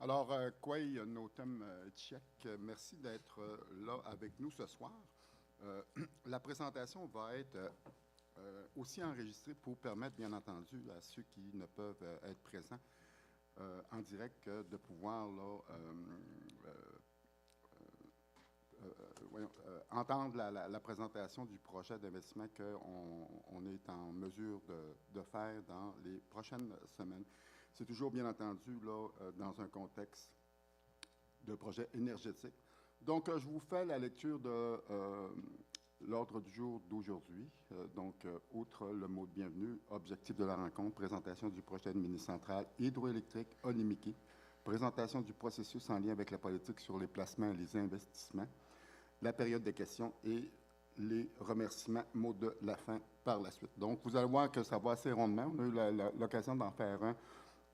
Alors, Kwei Notem Tchèque, merci d'être là avec nous ce soir. La présentation va être aussi enregistrée pour permettre, bien entendu, à ceux qui ne peuvent être présents en direct de pouvoir là, entendre la présentation du projet d'investissement qu'on est en mesure de faire dans les prochaines semaines. C'est toujours, bien entendu, là, dans un contexte de projet énergétique. Donc, je vous fais la lecture de l'ordre du jour d'aujourd'hui. Outre le mot de bienvenue, objectif de la rencontre, présentation du projet de mini-centrale hydroélectrique Onimiki, présentation du processus en lien avec la politique sur les placements et les investissements, la période des questions et les remerciements, mots de la fin par la suite. Donc, vous allez voir que ça va assez rondement. On a eu l'occasion d'en faire un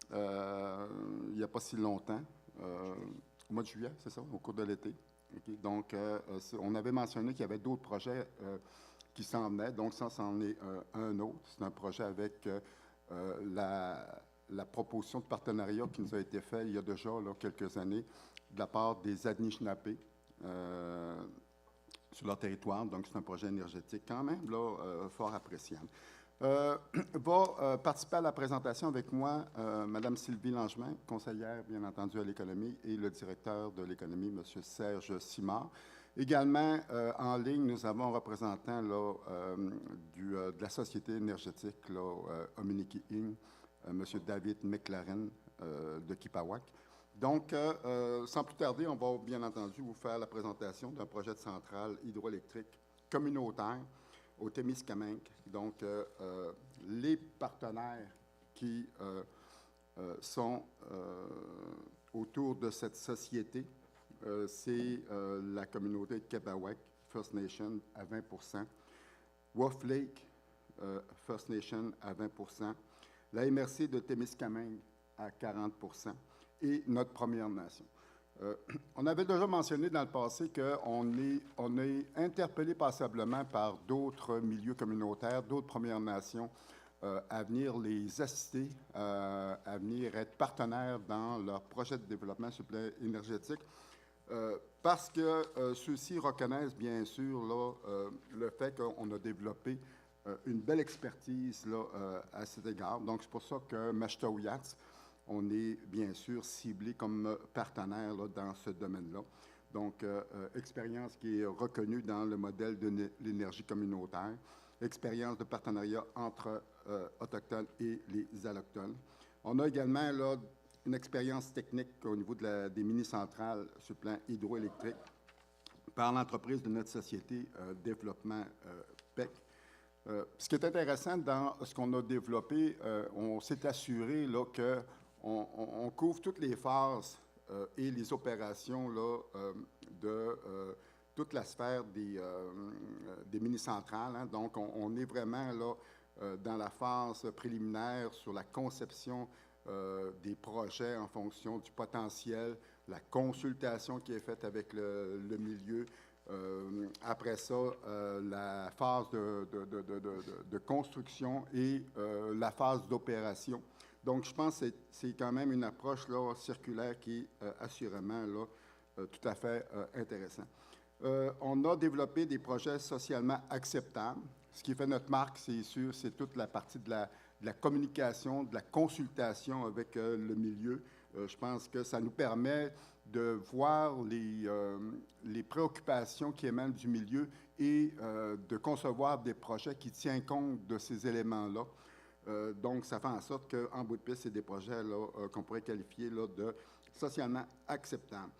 il n'y a pas si longtemps, au mois de juillet, c'est ça, au cours de l'été. Okay. Donc, on avait mentionné qu'il y avait d'autres projets qui s'en venaient. Donc, ça, c'en est un autre. C'est un projet avec la proposition de partenariat qui nous a été faite il y a déjà là, quelques années de la part des Anishinaabe sur leur territoire. Donc, c'est un projet énergétique quand même là, fort appréciable. Va participer à la présentation avec moi Mme Sylvie Langevin, conseillère, bien entendu, à l'économie, et le directeur de l'économie, M. Serge Simard. Également, en ligne, nous avons un représentant là, de la société énergétique, Ominiki Inc., M. David McLaren de Kipawak. Donc, sans plus tarder, on va bien entendu vous faire la présentation d'un projet de centrale hydroélectrique communautaire au Témiscamingue. Donc, les partenaires qui sont autour de cette société, c'est la communauté de Kipawak, First Nation à 20 Wolf Lake, First Nation à 20 la MRC de Témiscamingue à 40 et notre Première Nation. On avait déjà mentionné dans le passé qu'on est interpellé passablement par d'autres milieux communautaires, d'autres Premières Nations, à venir les assister, à venir être partenaires dans leur projet de développement sur le plan énergétique, parce que ceux-ci reconnaissent bien sûr là, le fait qu'on a développé une belle expertise là, à cet égard. Donc, c'est pour ça que Mashtaouyats, on est bien sûr ciblé comme partenaire là, dans ce domaine-là. Donc, expérience qui est reconnue dans le modèle de l'énergie communautaire, expérience de partenariat entre Autochtones et les Allochtones. On a également là, une expérience technique au niveau des mini-centrales sur le plan hydroélectrique par l'entreprise de notre société Développement PEC. Ce qui est intéressant dans ce qu'on a développé, on s'est assuré là, que on couvre toutes les phases et les opérations là, de toute la sphère des mini-centrales. Hein. Donc, on est vraiment là, dans la phase préliminaire sur la conception des projets en fonction du potentiel, la consultation qui est faite avec le milieu. Après ça, la phase de construction et la phase d'opération. Donc, je pense que c'est quand même une approche là, circulaire qui est assurément là, tout à fait intéressant. On a développé des projets socialement acceptables. Ce qui fait notre marque, c'est sûr, c'est toute la partie de la communication, de la consultation avec le milieu. Je pense que ça nous permet de voir les préoccupations qui émanent du milieu et de concevoir des projets qui tiennent compte de ces éléments-là. Donc, ça fait en sorte qu'en bout de piste, c'est des projets qu'on pourrait qualifier là, de socialement acceptables.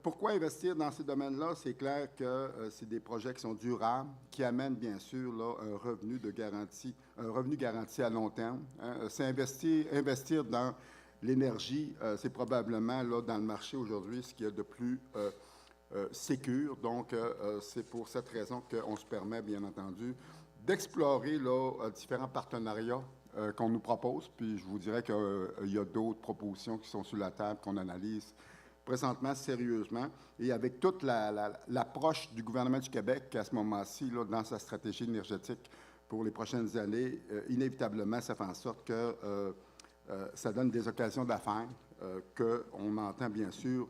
Pourquoi investir dans ces domaines-là? C'est clair que c'est des projets qui sont durables, qui amènent bien sûr là, un revenu garanti à long terme. Hein. C'est investir dans l'énergie, c'est probablement là, dans le marché aujourd'hui ce qu'il y a de plus sécure. Donc, c'est pour cette raison qu'on se permet, bien entendu, d'explorer là, différents partenariats qu'on nous propose. Puis je vous dirais qu'il y a d'autres propositions qui sont sur la table qu'on analyse présentement sérieusement et avec toute l'approche du gouvernement du Québec à ce moment-ci, là, dans sa stratégie énergétique pour les prochaines années, inévitablement, ça fait en sorte que ça donne des occasions d'affaires qu'on entend bien sûr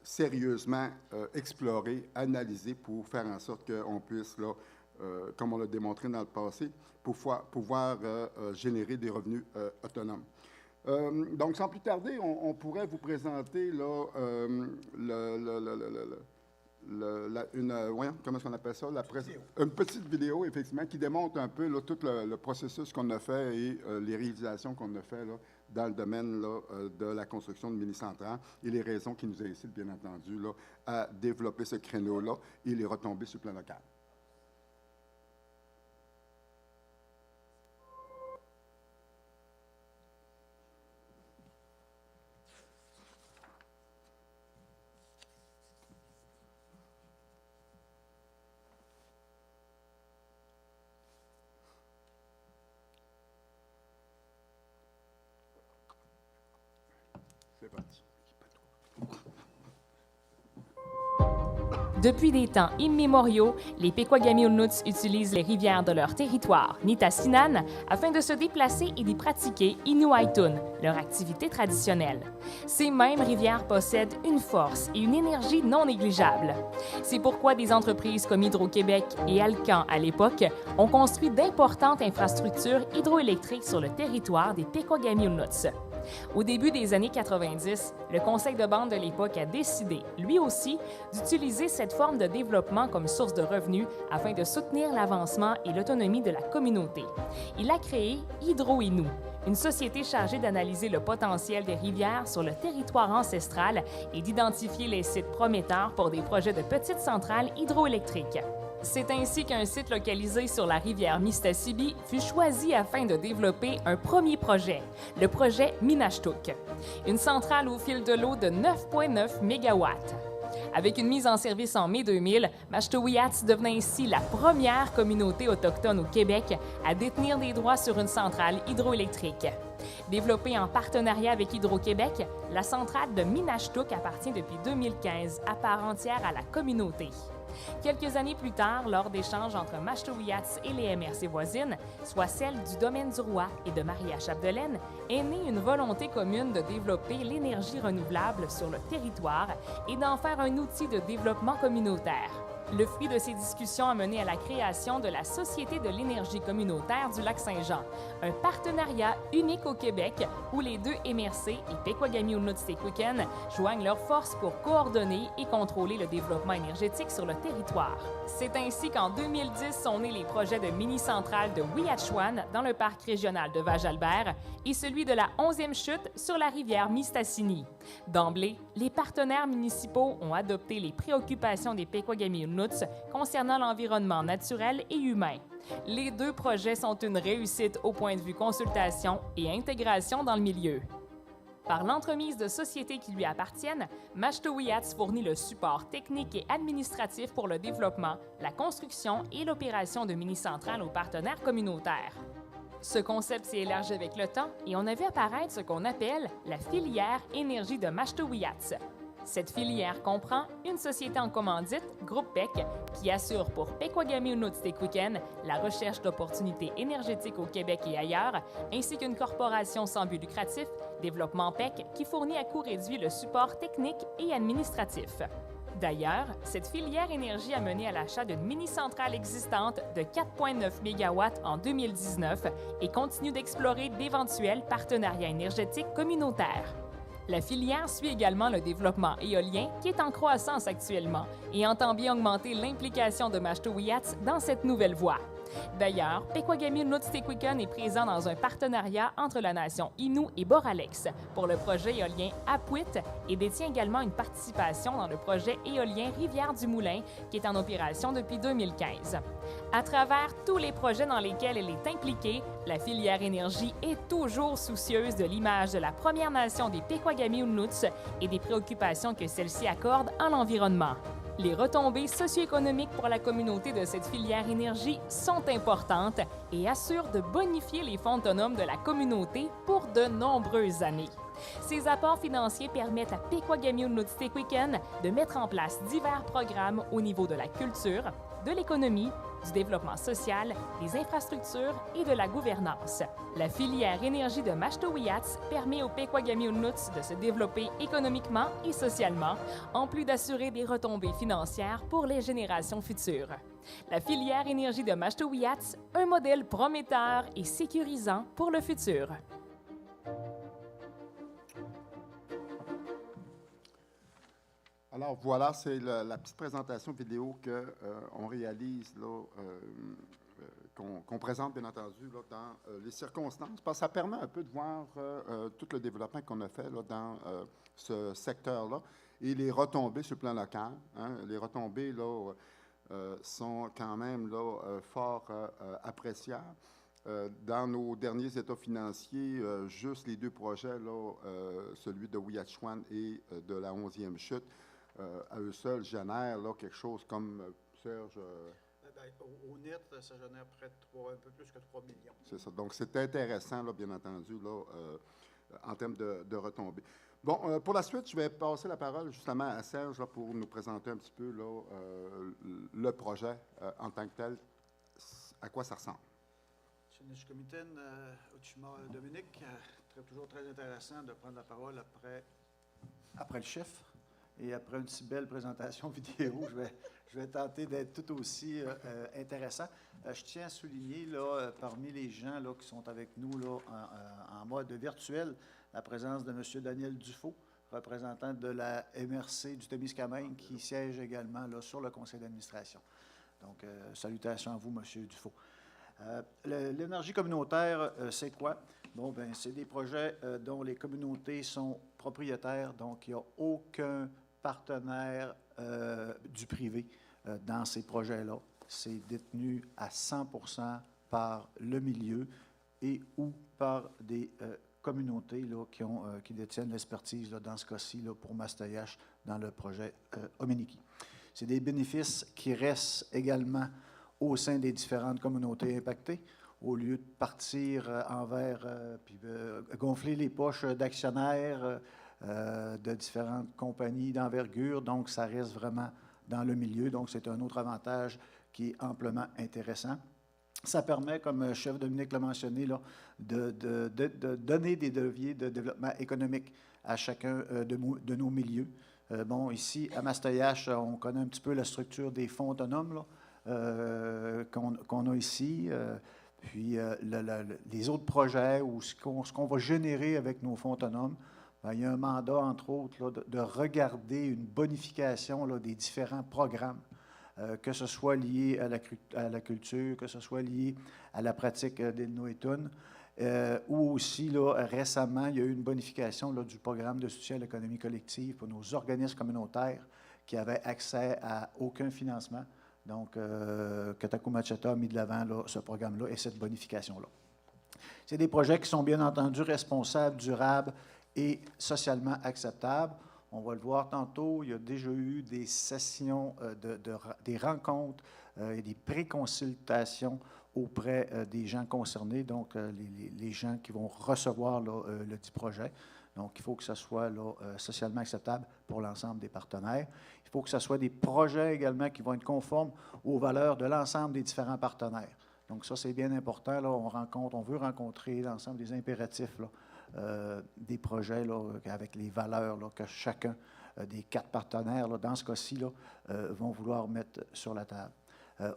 sérieusement explorer, analyser pour faire en sorte qu'on puisse, là, comme on l'a démontré dans le passé, pouvoir générer des revenus autonomes. Donc, sans plus tarder, on pourrait vous présenter là, comment est-ce qu'on appelle ça? Une petite vidéo, effectivement, qui démontre un peu là, tout le processus qu'on a fait et les réalisations qu'on a fait là, dans le domaine là, de la construction de mini-centrales et les raisons qui nous incitent, bien entendu, là, à développer ce créneau-là et les retombées sur le plan local. C'est parti. Depuis des temps immémoriaux, les Pequagami-Ulnuts utilisent les rivières de leur territoire, Nitassinan, afin de se déplacer et d'y pratiquer Inuaitun, leur activité traditionnelle. Ces mêmes rivières possèdent une force et une énergie non négligeables. C'est pourquoi des entreprises comme Hydro-Québec et Alcan, à l'époque, ont construit d'importantes infrastructures hydroélectriques sur le territoire des Pequagami-Ulnuts. Au début des années 90, le conseil de bande de l'époque a décidé, lui aussi, d'utiliser cette forme de développement comme source de revenus afin de soutenir l'avancement et l'autonomie de la communauté. Il a créé Hydro-Inu, une société chargée d'analyser le potentiel des rivières sur le territoire ancestral et d'identifier les sites prometteurs pour des projets de petites centrales hydroélectriques. C'est ainsi qu'un site localisé sur la rivière Mistassini fut choisi afin de développer un premier projet, le projet Minashtuk, une centrale au fil de l'eau de 9,9 MW. Avec une mise en service en mai 2000, Mashtoweyats devenait ainsi la première communauté autochtone au Québec à détenir des droits sur une centrale hydroélectrique. Développée en partenariat avec Hydro-Québec, la centrale de Minashtuk appartient depuis 2015 à part entière à la communauté. Quelques années plus tard, lors d'échanges entre Mashtoweyats et les MRC voisines, soit celles du domaine du Roi et de Maria-Chapdelaine, est née une volonté commune de développer l'énergie renouvelable sur le territoire et d'en faire un outil de développement communautaire. Le fruit de ces discussions a mené à la création de la Société de l'énergie communautaire du Lac-Saint-Jean, un partenariat unique au Québec où les deux MRC et Pequagami-Ulnuts-Tequitquen joignent leurs forces pour coordonner et contrôler le développement énergétique sur le territoire. C'est ainsi qu'en 2010 sont nés les projets de mini-centrale de Ouiachuan dans le parc régional de Val-Jalbert et celui de la 11e chute sur la rivière Mistassini. D'emblée, les partenaires municipaux ont adopté les préoccupations des Pequagami-Ulnuts concernant l'environnement naturel et humain. Les deux projets sont une réussite au point de vue consultation et intégration dans le milieu. Par l'entremise de sociétés qui lui appartiennent, Mashtoweyats fournit le support technique et administratif pour le développement, la construction et l'opération de mini-centrales aux partenaires communautaires. Ce concept s'est élargi avec le temps et on a vu apparaître ce qu'on appelle la filière énergie de Mashtoweyats. Cette filière comprend une société en commandite, Groupe PEC, qui assure pour Pequagami-Ulnuts-Tequitquen la recherche d'opportunités énergétiques au Québec et ailleurs, ainsi qu'une corporation sans but lucratif, Développement PEC, qui fournit à coût réduit le support technique et administratif. D'ailleurs, cette filière énergie a mené à l'achat d'une mini-centrale existante de 4,9 MW en 2019 et continue d'explorer d'éventuels partenariats énergétiques communautaires. La filière suit également le développement éolien qui est en croissance actuellement et entend bien augmenter l'implication de Mashtoweyats dans cette nouvelle voie. D'ailleurs, Pequagami-Ulnuts-Tequitquen est présent dans un partenariat entre la nation Innu et Boralex pour le projet éolien Apuit et détient également une participation dans le projet éolien Rivière-du-Moulin qui est en opération depuis 2015. À travers tous les projets dans lesquels elle est impliquée, la filière énergie est toujours soucieuse de l'image de la Première Nation des Pequagami-Ulnuts et des préoccupations que celle-ci accorde à l'environnement. Les retombées socio-économiques pour la communauté de cette filière énergie sont importantes et assurent de bonifier les fonds autonomes de la communauté pour de nombreuses années. Ces apports financiers permettent à Pequagami-Ulnuts-Tequitquen de mettre en place divers programmes au niveau de la culture, de l'économie, du développement social, des infrastructures et de la gouvernance. La filière énergie de Mashtoweyats permet au Pequagami-Unuts de se développer économiquement et socialement, en plus d'assurer des retombées financières pour les générations futures. La filière énergie de Mashtoweyats, un modèle prometteur et sécurisant pour le futur. Alors voilà, c'est la petite présentation vidéo qu'on réalise, qu'on présente bien entendu là, dans les circonstances, parce que ça permet un peu de voir tout le développement qu'on a fait là, dans ce secteur-là et les retombées sur le plan local. Hein. Les retombées là, sont quand même là, fort appréciables. Dans nos derniers états financiers, juste les deux projets, là, celui de Ouiachiouane et de la 11e chute, à eux seuls génèrent là, quelque chose comme, Serge... Au net, ça génère près de un peu plus que 3 millions. C'est ça. Donc, c'est intéressant, là, bien entendu, là, en termes de retombées. Bon, pour la suite, je vais passer la parole justement à Serge là, pour nous présenter un petit peu là, le projet en tant que tel, à quoi ça ressemble. M. Nishkomiten, Uchima Dominique, toujours très intéressant de prendre la parole après le chef. Et après une si belle présentation vidéo, je vais tenter d'être tout aussi intéressant. Je tiens à souligner, là, parmi les gens là, qui sont avec nous là, en mode virtuel, la présence de M. Daniel Dufault, représentant de la MRC du Témiscamingue, qui siège également là, sur le conseil d'administration. Donc, salutations à vous, M. Dufault. L'énergie communautaire, c'est quoi? Bon, bien, c'est des projets dont les communautés sont propriétaires, donc il n'y a aucun partenaire du privé dans ces projets-là. C'est détenu à 100% par le milieu et ou par des communautés là, qui détiennent l'expertise, dans ce cas-ci, pour Mastayache, dans le projet Omeniki. C'est des bénéfices qui restent également au sein des différentes communautés impactées, au lieu de partir puis gonfler les poches d'actionnaires de différentes compagnies d'envergure. Donc, ça reste vraiment dans le milieu. Donc, c'est un autre avantage qui est amplement intéressant. Ça permet, comme le chef Dominique l'a mentionné, là, de donner des leviers de développement économique à chacun de nos milieux. Bon, ici, à Mastayache, on connaît un petit peu la structure des fonds autonomes qu'on a ici. Puis, les autres projets ou ce qu'on va générer avec nos fonds autonomes, bien, il y a un mandat, entre autres, là, de regarder une bonification là, des différents programmes, que ce soit lié à la culture, que ce soit lié à la pratique des Noétunes, ou aussi, là, récemment, il y a eu une bonification là, du programme de soutien à l'économie collective pour nos organismes communautaires qui avaient accès à aucun financement. Donc, que Taku Macheta a mis de l'avant là, ce programme-là et cette bonification-là. C'est des projets qui sont bien entendu responsables, durables et socialement acceptables. On va le voir tantôt, il y a déjà eu des sessions, des rencontres et des préconsultations auprès des gens concernés, donc les gens qui vont recevoir là, le dit projet. Donc, il faut que ce soit là, socialement acceptable pour l'ensemble des partenaires. Il faut que ce soit des projets également qui vont être conformes aux valeurs de l'ensemble des différents partenaires. Donc, ça, c'est bien important. Là, on veut rencontrer l'ensemble des impératifs là, des projets là, avec les valeurs là, que chacun des 4 partenaires, là, dans ce cas-ci, là, vont vouloir mettre sur la table.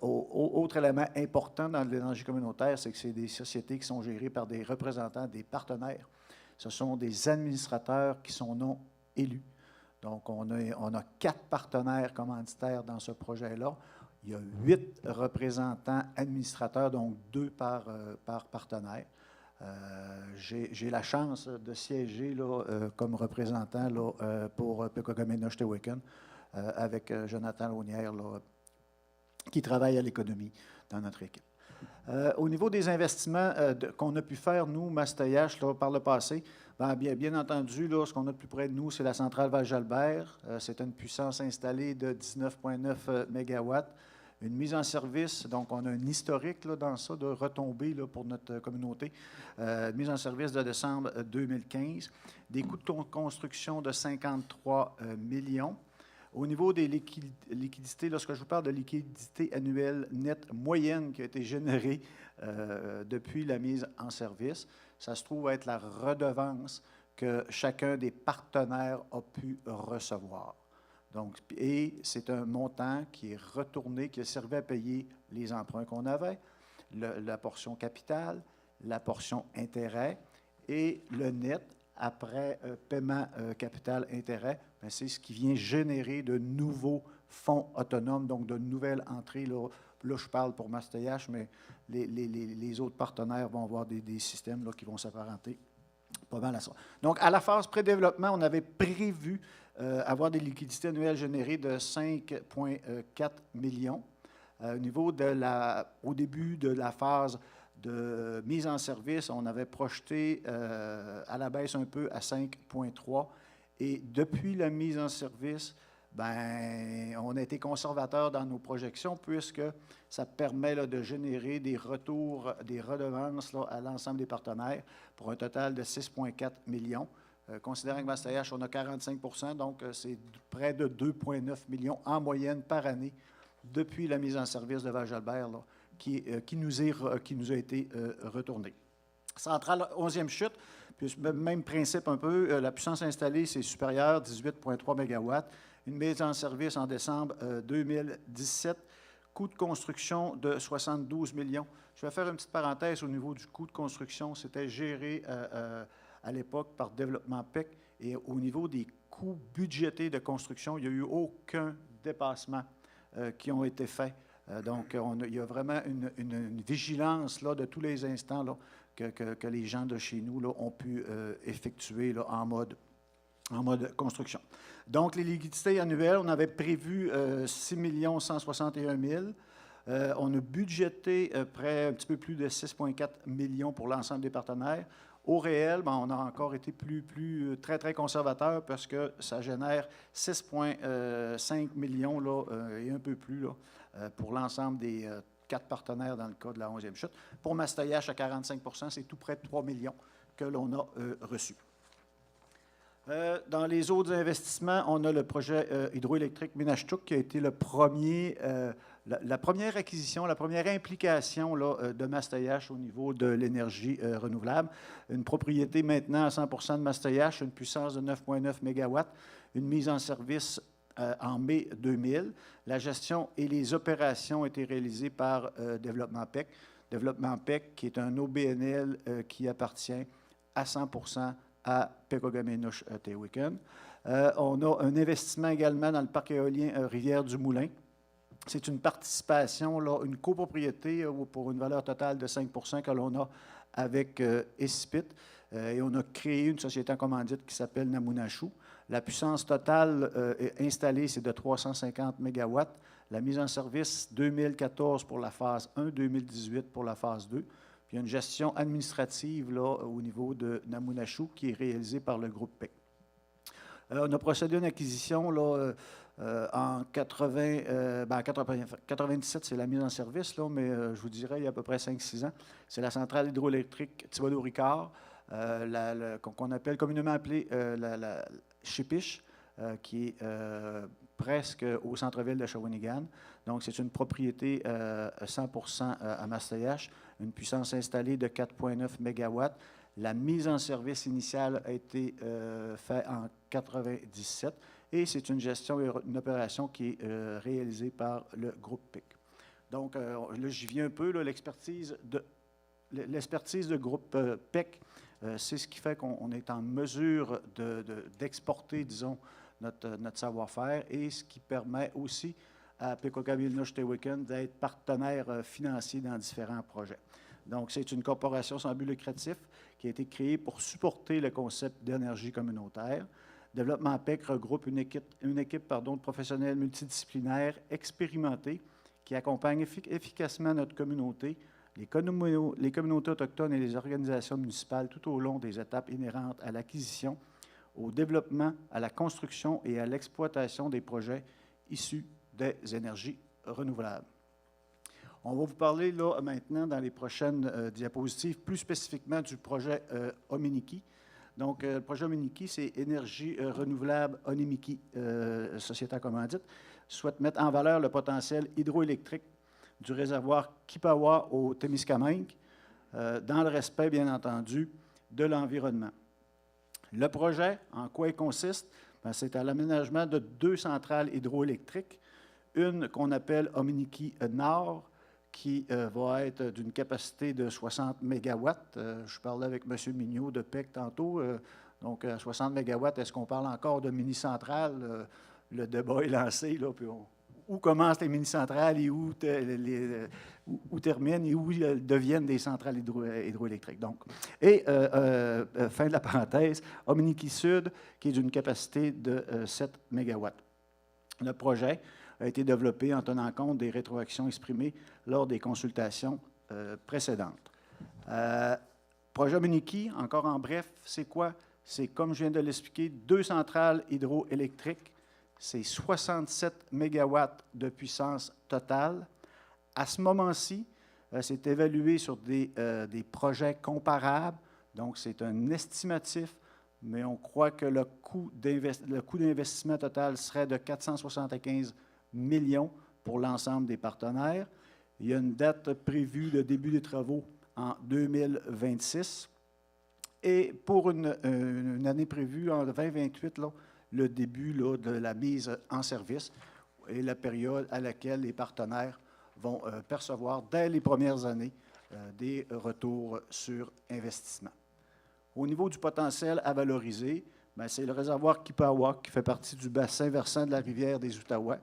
Autre élément important dans l'énergie communautaire, c'est que c'est des sociétés qui sont gérées par des représentants des partenaires. Ce sont des administrateurs qui sont non élus. Donc, on a 4 partenaires commanditaires dans ce projet-là. Il y a 8 représentants administrateurs, donc 2 par partenaire. J'ai la chance de siéger là, comme représentant là, pour Pequagami-Nishkaweken avec Jonathan Launière, là, qui travaille à l'économie dans notre équipe. Au niveau des investissements qu'on a pu faire, nous, Mastayache, par le passé, bien entendu, là, ce qu'on a de plus près de nous, c'est la centrale Val-Jalbert. C'est une puissance installée de 19,9 MW. Une mise en service, donc on a un historique là, dans ça, de retombées là, pour notre communauté. Mise en service de décembre 2015. Des coûts de construction de 53 millions. Au niveau des liquidités, lorsque je vous parle de liquidité annuelle nette moyenne qui a été générée depuis la mise en service, ça se trouve être la redevance que chacun des partenaires a pu recevoir. Donc, et c'est un montant qui est retourné, qui a servi à payer les emprunts qu'on avait, la portion capitale, la portion intérêt et le net après paiement capital-intérêt, c'est ce qui vient générer de nouveaux fonds autonomes, donc de nouvelles entrées. Là je parle pour Master-Yacht, mais les autres partenaires vont avoir des systèmes là, qui vont s'apparenter pas mal à ça. Donc, à la phase pré-développement, on avait prévu avoir des liquidités annuelles générées de 5,4 millions. Au début de la phase de mise en service, on avait projeté à la baisse un peu à 5,3. Et depuis la mise en service, on a été conservateur dans nos projections puisque ça permet là, de générer des retours, des redevances là, à l'ensemble des partenaires pour un total de 6,4 millions. Considérant que Master-Yacht, on a 45 %, donc c'est près de 2,9 millions en moyenne par année depuis la mise en service de Val-Jalbert qui nous a été retournée. Centrale 11e chute, puis même principe un peu, la puissance installée, c'est supérieur, 18,3 MW. Une mise en service en décembre 2017. Coût de construction de 72 millions. Je vais faire une petite parenthèse au niveau du coût de construction. C'était géré à l'époque par Développement PEC. Et au niveau des coûts budgétés de construction, il n'y a eu aucun dépassement qui ont été faits. Donc, il y a vraiment une vigilance là, de tous les instants là, que les gens de chez nous là, ont pu effectuer là, en mode construction. Donc, les liquidités annuelles, on avait prévu 6 161 000. On a budgété un petit peu plus de 6,4 millions pour l'ensemble des partenaires. Au réel, on a encore été très, très conservateur parce que ça génère 6,5 millions là, et un peu plus là, pour l'ensemble des 4 partenaires dans le cas de la 11e chute. Pour Master-Yacht, à 45 %, c'est tout près de 3 millions que l'on a reçus. Dans les autres investissements, on a le projet hydroélectrique Minashtuk qui a été la première acquisition, la première implication là, de Master-Yacht au niveau de l'énergie renouvelable. Une propriété maintenant à 100 % de Master-Yacht, une puissance de 9,9 MW, une mise en service en mai 2000. La gestion et les opérations ont été réalisées par Développement PEC. Développement PEC qui est un OBNL qui appartient à 100 % à Péquagamé-Inukshuk. On a un investissement également dans le parc éolien Rivière-du-Moulin. C'est une participation, là, une copropriété pour une valeur totale de 5 % que l'on a avec Espit. Et on a créé une société en commandite qui s'appelle Namunachou. La puissance totale installée, c'est de 350 MW. La mise en service, 2014 pour la phase 1, 2018 pour la phase 2. Puis il y a une gestion administrative là, au niveau de Namunachou qui est réalisée par le groupe PEC. On a procédé à une acquisition là, en 97, c'est la mise en service, là, mais je vous dirais il y a à peu près 5-6 ans. C'est la centrale hydroélectrique Thibodaux-Ricard, qu'on appelle communément appelée la Chipiche, qui est presque au centre-ville de Shawinigan. Donc, c'est une propriété 100 % à Master-Yacht, une puissance installée de 4,9 MW. La mise en service initiale a été faite en 1997 et c'est une gestion et une opération qui est réalisée par le groupe PIC. Donc, là, j'y viens un peu, là, l'expertise de groupe PEC, c'est ce qui fait qu'on est en mesure d'exporter, disons, notre savoir-faire et ce qui permet aussi à Péquagamé-Inukshuk d'être partenaire financier dans différents projets. Donc, c'est une corporation sans but lucratif qui a été créée pour supporter le concept d'énergie communautaire. Développement PEC regroupe une équipe de professionnels multidisciplinaires expérimentés qui accompagnent efficacement notre communauté, les communautés autochtones et les organisations municipales tout au long des étapes inhérentes à l'acquisition, au développement, à la construction et à l'exploitation des projets issus des énergies renouvelables. On va vous parler là, maintenant, dans les prochaines diapositives, plus spécifiquement du projet Ominiki. Donc, le projet Ominiki, c'est Énergie renouvelable Onimiki, société à commandite, souhaite mettre en valeur le potentiel hydroélectrique du réservoir Kipawa au Témiscamingue, dans le respect, bien entendu, de l'environnement. Le projet, en quoi il consiste? C'est à l'aménagement de 2 centrales hydroélectriques, une qu'on appelle Ominiki Nord, qui va être d'une capacité de 60 MW. Je parlais avec M. Mignot de PEC tantôt. Donc, à 60 MW, est-ce qu'on parle encore de mini-centrales? Le débat est lancé, là, puis où commencent les mini-centrales et où terminent et où deviennent des centrales hydroélectriques. Donc, et fin de la parenthèse, Ominiki Sud, qui est d'une capacité de 7 MW. Le projet a été développé en tenant compte des rétroactions exprimées lors des consultations précédentes. Projet Ominiki, encore en bref, c'est quoi? C'est, comme je viens de l'expliquer, 2 centrales hydroélectriques. C'est 67 MW de puissance totale. À ce moment-ci, c'est évalué sur des projets comparables. Donc, c'est un estimatif, mais on croit que le coût d'investissement total serait de 475 millions pour l'ensemble des partenaires. Il y a une date prévue de début des travaux en 2026. Et pour une année prévue en 2028, là, le début là, de la mise en service et la période à laquelle les partenaires vont percevoir dès les premières années des retours sur investissement. Au niveau du potentiel à valoriser, c'est le réservoir Kipawa qui fait partie du bassin versant de la rivière des Outaouais.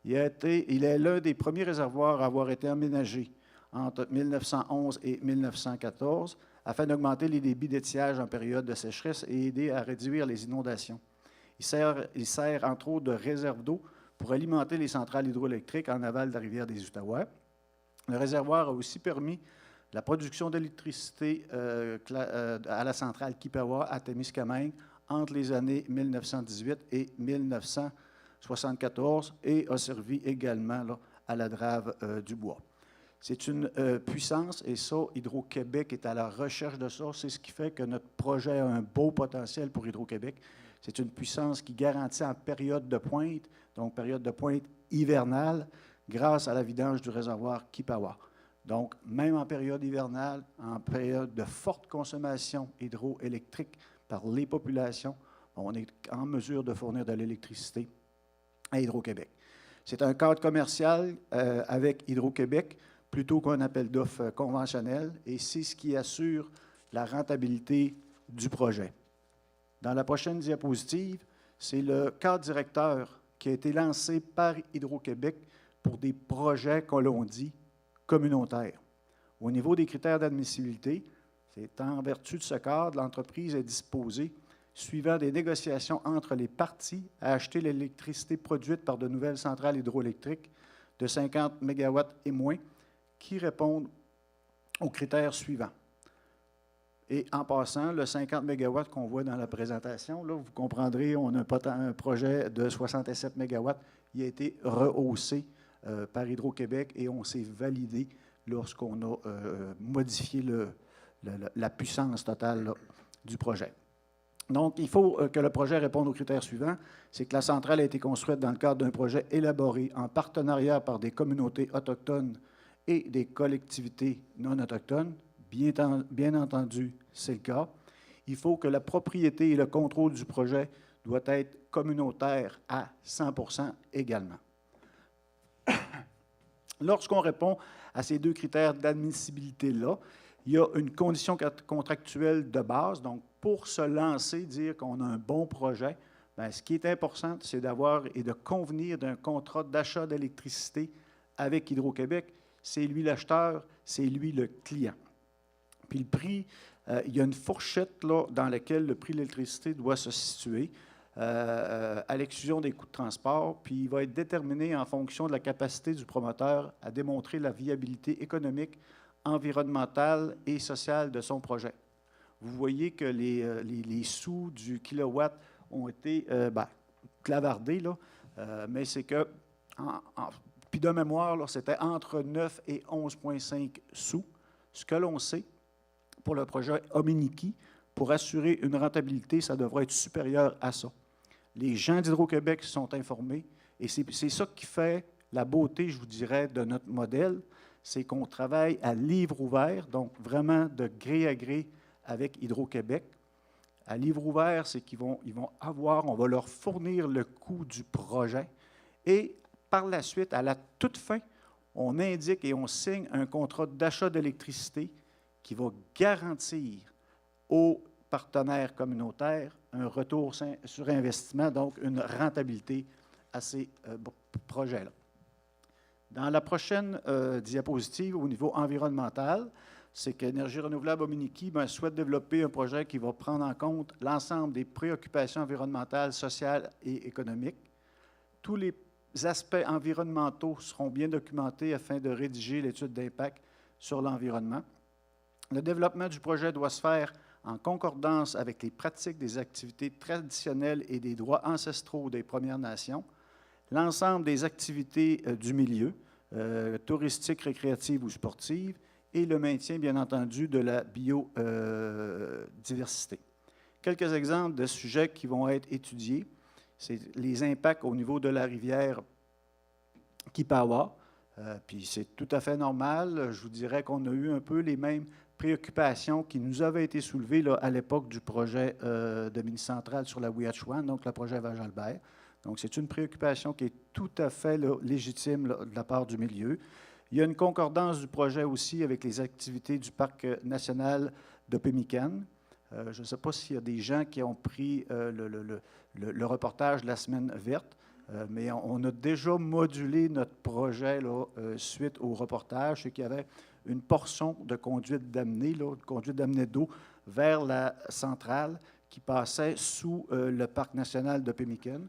Il est l'un des premiers réservoirs à avoir été aménagé entre 1911 et 1914 afin d'augmenter les débits d'étiage en période de sécheresse et aider à réduire les inondations. Il sert entre autres de réserve d'eau pour alimenter les centrales hydroélectriques en aval de la rivière des Outaouais. Le réservoir a aussi permis la production d'électricité à la centrale Kipawa à Témiscamingue entre les années 1918 et 1974 et a servi également là, à la drave du bois. C'est une puissance, et ça, Hydro-Québec est à la recherche de ça. C'est ce qui fait que notre projet a un beau potentiel pour Hydro-Québec. C'est une puissance qui garantit en période de pointe, donc période de pointe hivernale, grâce à la vidange du réservoir Kipawa. Donc, même en période hivernale, en période de forte consommation hydroélectrique par les populations, on est en mesure de fournir de l'électricité à Hydro-Québec. C'est un cadre commercial avec Hydro-Québec plutôt qu'un appel d'offres conventionnel, et c'est ce qui assure la rentabilité du projet. Dans la prochaine diapositive, c'est le cadre directeur qui a été lancé par Hydro-Québec pour des projets, que l'on dit, communautaires. Au niveau des critères d'admissibilité, c'est en vertu de ce cadre, l'entreprise est disposée, suivant des négociations entre les parties, à acheter l'électricité produite par de nouvelles centrales hydroélectriques de 50 MW et moins, qui répondent aux critères suivants. Et en passant, le 50 MW qu'on voit dans la présentation, là, vous comprendrez, on a un projet de 67 MW. Il a été rehaussé par Hydro-Québec et on s'est validé lorsqu'on a modifié la puissance totale là, du projet. Donc, il faut que le projet réponde aux critères suivants. C'est que la centrale a été construite dans le cadre d'un projet élaboré en partenariat par des communautés autochtones et des collectivités non autochtones. Bien entendu, c'est le cas. Il faut que la propriété et le contrôle du projet doivent être communautaires à 100% également. Lorsqu'on répond à ces 2 critères d'admissibilité-là, il y a une condition contractuelle de base. Donc, pour se lancer, dire qu'on a un bon projet, bien, ce qui est important, c'est d'avoir et de convenir d'un contrat d'achat d'électricité avec Hydro-Québec. C'est lui l'acheteur, c'est lui le client. Puis le prix, il y a une fourchette là, dans laquelle le prix de l'électricité doit se situer à l'exclusion des coûts de transport, puis il va être déterminé en fonction de la capacité du promoteur à démontrer la viabilité économique, environnementale et sociale de son projet. Vous voyez que les sous du kilowatt ont été clavardés, là, mais c'est que, puis de mémoire, là, c'était entre 9 et 11,5 sous. Ce que l'on sait, pour le projet Ominiki, pour assurer une rentabilité, ça devrait être supérieur à ça. Les gens d'Hydro-Québec sont informés et c'est ça qui fait la beauté, je vous dirais, de notre modèle, c'est qu'on travaille à livre ouvert, donc vraiment de gré à gré avec Hydro-Québec. À livre ouvert, c'est qu'ils vont avoir, on va leur fournir le coût du projet et par la suite, à la toute fin, on indique et on signe un contrat d'achat d'électricité qui va garantir aux partenaires communautaires un retour sur investissement, donc une rentabilité à ces projets-là. Dans la prochaine diapositive, au niveau environnemental, c'est qu'Énergie renouvelable Ominiki souhaite développer un projet qui va prendre en compte l'ensemble des préoccupations environnementales, sociales et économiques. Tous les aspects environnementaux seront bien documentés afin de rédiger l'étude d'impact sur l'environnement. Le développement du projet doit se faire en concordance avec les pratiques des activités traditionnelles et des droits ancestraux des Premières Nations, l'ensemble des activités du milieu, touristiques, récréatives ou sportives, et le maintien, bien entendu, de la biodiversité. Quelques exemples de sujets qui vont être étudiés, c'est les impacts au niveau de la rivière Kipawa, puis c'est tout à fait normal. Je vous dirais qu'on a eu un peu les mêmes préoccupations qui nous avaient été soulevées là, à l'époque du projet de mini-centrale sur la Ouiachiouane, donc le projet Val-Jalbert. Donc, c'est une préoccupation qui est tout à fait là, légitime là, de la part du milieu. Il y a une concordance du projet aussi avec les activités du Parc national de Pemmican. Je ne sais pas s'il y a des gens qui ont pris le reportage de la Semaine verte, mais on a déjà modulé notre projet là, suite au reportage. C'est qu'il y avait une portion de conduite d'amenée, d'eau vers la centrale qui passait sous le Parc national de Pemmican.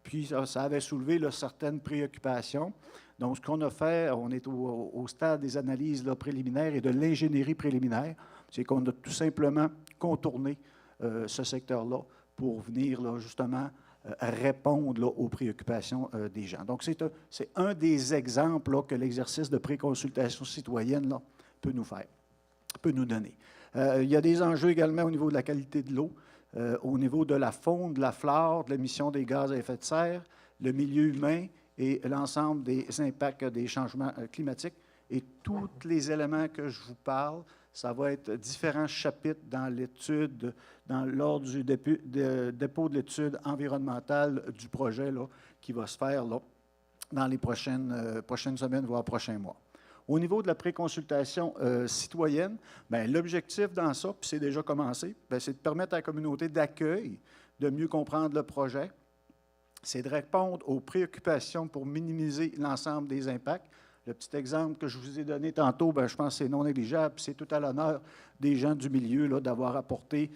Puis ça avait soulevé là, certaines préoccupations. Donc, ce qu'on a fait, on est au stade des analyses là, préliminaires et de l'ingénierie préliminaire, c'est qu'on a tout simplement contourné ce secteur-là pour venir là, justement répondre là, aux préoccupations des gens. Donc, c'est un des exemples là, que l'exercice de préconsultation citoyenne là, peut nous faire, peut nous donner. Il y a des enjeux également au niveau de la qualité de l'eau, au niveau de la faune, de la flore, de l'émission des gaz à effet de serre, le milieu humain et l'ensemble des impacts des changements climatiques. Et tous les éléments que je vous parle, ça va être différents chapitres dans l'étude, lors du dépôt de l'étude environnementale du projet là, qui va se faire là, dans les prochaines semaines, voire prochains mois. Au niveau de la préconsultation citoyenne, l'objectif dans ça, puis c'est déjà commencé, c'est de permettre à la communauté d'accueil de mieux comprendre le projet, c'est de répondre aux préoccupations pour minimiser l'ensemble des impacts. Le petit exemple que je vous ai donné tantôt, je pense que c'est non négligeable, c'est tout à l'honneur des gens du milieu là, d'avoir apporté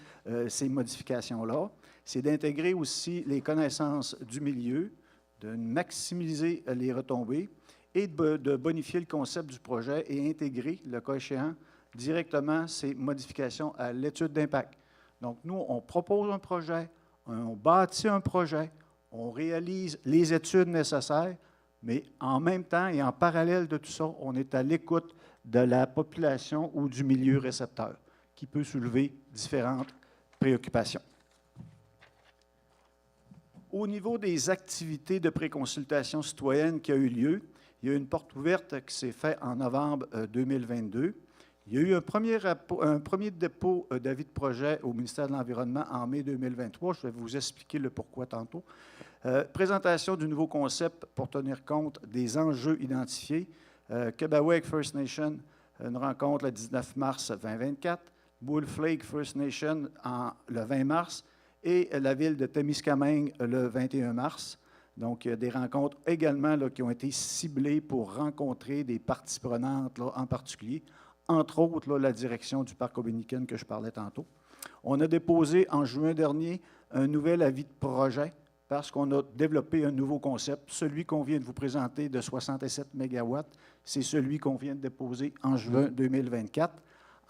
ces modifications-là. C'est d'intégrer aussi les connaissances du milieu, de maximiser les retombées et de bonifier le concept du projet et intégrer, le cas échéant, directement ces modifications à l'étude d'impact. Donc, nous, on propose un projet, on bâtit un projet, on réalise les études nécessaires, mais en même temps et en parallèle de tout ça, on est à l'écoute de la population ou du milieu récepteur qui peut soulever différentes préoccupations. Au niveau des activités de préconsultation citoyenne qui a eu lieu, il y a eu une porte ouverte qui s'est faite en novembre 2022. Il y a eu un premier dépôt d'avis de projet au ministère de l'Environnement en mai 2023. Je vais vous expliquer le pourquoi tantôt. Présentation du nouveau concept pour tenir compte des enjeux identifiés. Kebaweg First Nation, une rencontre le 19 mars 2024. Wolf Lake First Nation le 20 mars. Et la ville de Témiscamingue le 21 mars. Donc, il y a des rencontres également là, qui ont été ciblées pour rencontrer des parties prenantes là, en particulier, entre autres là, la direction du Parc Obénican que je parlais tantôt. On a déposé en juin dernier un nouvel avis de projet parce qu'on a développé un nouveau concept. Celui qu'on vient de vous présenter de 67 MW, c'est celui qu'on vient de déposer en juin 2024.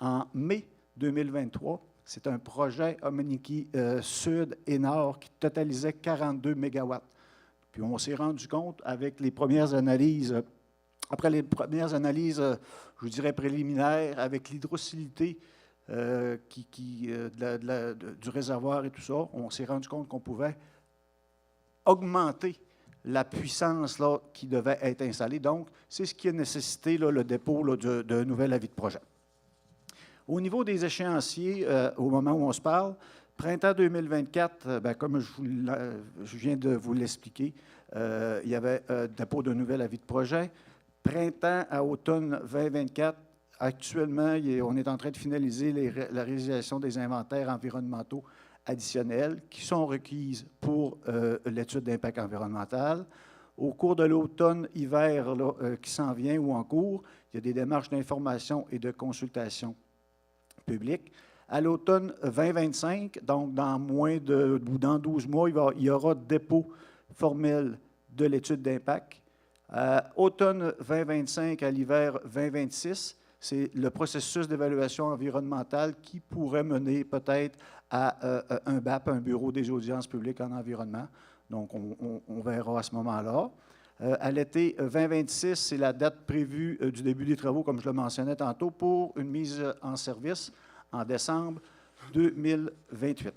En mai 2023, c'est un projet Ominiki Sud et Nord qui totalisait 42 MW. Puis on s'est rendu compte avec les premières analyses, après les premières analyses, je dirais préliminaires, avec l'hydrocilité du réservoir et tout ça, on s'est rendu compte qu'on pouvait augmenter la puissance là, qui devait être installée. Donc, c'est ce qui a nécessité là, le dépôt là, d'un nouvel avis de projet. Au niveau des échéanciers, au moment où on se parle, printemps 2024, comme je viens de vous l'expliquer, il y avait dépôt d'un nouvel avis de projet. Printemps à automne 2024, actuellement, on est en train de finaliser la réalisation des inventaires environnementaux additionnelles qui sont requises pour l'étude d'impact environnemental. Au cours de l'automne-hiver qui s'en vient ou en cours, il y a des démarches d'information et de consultation publique. À l'automne 2025, donc dans dans 12 mois, il y aura dépôt formel de l'étude d'impact. Automne 2025 à l'hiver 2026, c'est le processus d'évaluation environnementale qui pourrait mener peut-être à un BAP, un bureau des audiences publiques en environnement. Donc, on verra à ce moment-là. À l'été 2026, c'est la date prévue du début des travaux, comme je le mentionnais tantôt, pour une mise en service en décembre 2028.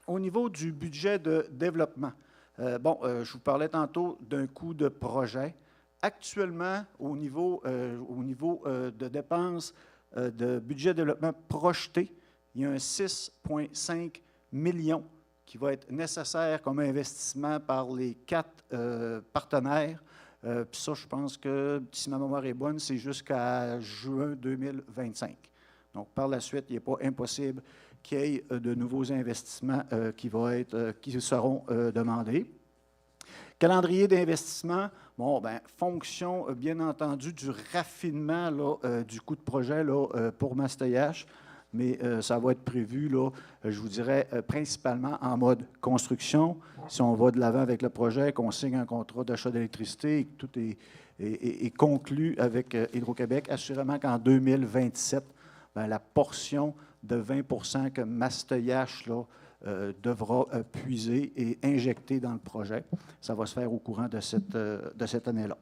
Au niveau du budget de développement, je vous parlais tantôt d'un coût de projet. Actuellement, au niveau de dépenses de budget de développement projeté, il y a un 6,5 millions qui va être nécessaire comme investissement par les 4 partenaires. Puis ça, je pense que, si ma mémoire est bonne, c'est jusqu'à juin 2025. Donc, par la suite, il n'est pas impossible qu'il y ait de nouveaux investissements qui seront demandés. Calendrier d'investissement, fonction, bien entendu, du raffinement là, du coût de projet là, pour Mastoyache, mais ça va être prévu, là, je vous dirais, principalement en mode construction. Si on va de l'avant avec le projet, qu'on signe un contrat d'achat d'électricité et que tout est conclu avec Hydro-Québec, assurément qu'en 2027, la portion de 20 que Mastoyache là, devra puiser et injecter dans le projet. Ça va se faire au courant de cette année-là.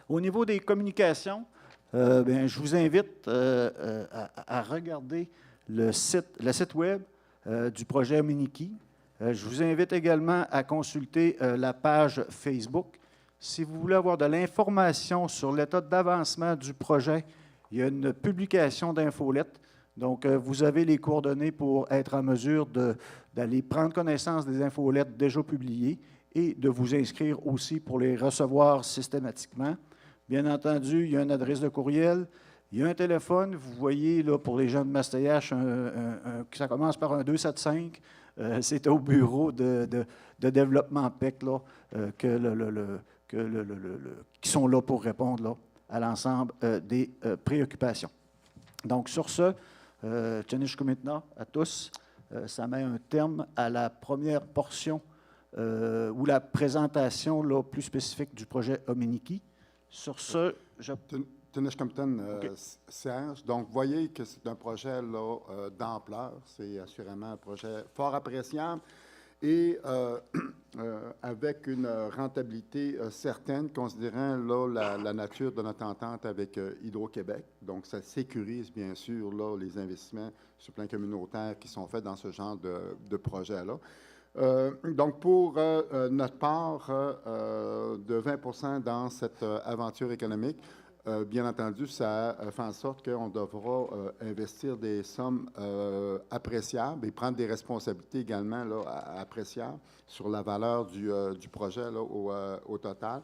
Au niveau des communications, je vous invite à regarder le site web du projet Ominiki. Je vous invite également à consulter la page Facebook. Si vous voulez avoir de l'information sur l'état d'avancement du projet, il y a une publication d'infolette. Donc, vous avez les coordonnées pour être en mesure d'aller prendre connaissance des infolettes déjà publiées et de vous inscrire aussi pour les recevoir systématiquement. Bien entendu, il y a une adresse de courriel, il y a un téléphone. Vous voyez, là, pour les gens de Mastoyache, ça commence par un 275. C'est au bureau de développement PEC là, qui sont là pour répondre là, à l'ensemble des préoccupations. Donc, sur ce, Tjenishkumitna à tous, ça met un terme à la première portion ou la présentation là, plus spécifique du projet Ominiki. Sur ce, Serge, donc vous voyez que c'est un projet d'ampleur. C'est assurément un projet fort appréciable et avec une rentabilité certaine, considérant là, la nature de notre entente avec Hydro-Québec. Donc, ça sécurise bien sûr là, les investissements sur le plan communautaire qui sont faits dans ce genre de projet-là. Donc, pour notre part de 20 dans cette aventure économique, bien entendu, ça fait en sorte qu'on devra investir des sommes appréciables et prendre des responsabilités également là, appréciables sur la valeur du projet là, au total.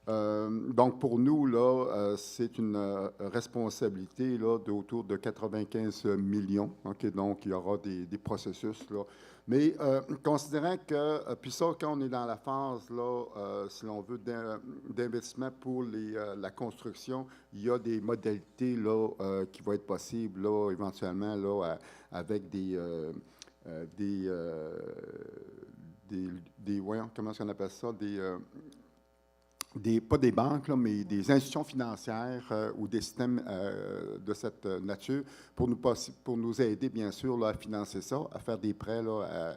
Donc, pour nous, là, c'est une responsabilité là, d'autour de 95 millions. Okay? Donc, il y aura des processus là. Mais considérant que, puis ça, quand on est dans la phase, là, si l'on veut, d'investissement pour la construction, il y a des modalités là, qui vont être possibles là, éventuellement là, avec voyons, comment est-ce qu'on appelle ça, pas des banques, là, mais des institutions financières ou des systèmes de cette nature pour nous aider, bien sûr, là, à financer ça, à faire des prêts là,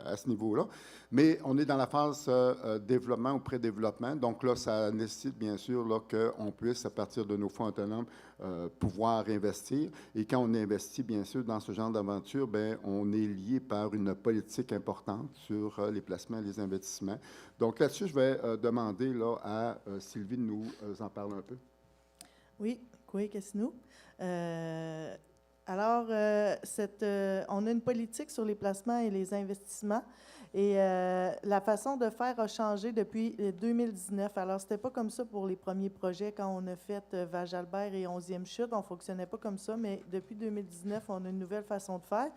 à ce niveau-là. Mais on est dans la phase développement ou pré-développement. Donc là, ça nécessite, bien sûr, là, qu'on puisse, à partir de nos fonds autonomes, pouvoir investir. Et quand on investit, bien sûr, dans ce genre d'aventure, bien, on est lié par une politique importante sur les placements et les investissements. Donc là-dessus, je vais demander là, à Sylvie de nous en parler un peu. Oui, qu'est-ce que nous? Alors, on a une politique sur les placements et les investissements. Et la façon de faire a changé depuis 2019. Alors, ce n'était pas comme ça pour les premiers projets. Quand on a fait Val-Jalbert et 11e Chute, on ne fonctionnait pas comme ça. Mais depuis 2019, on a une nouvelle façon de faire.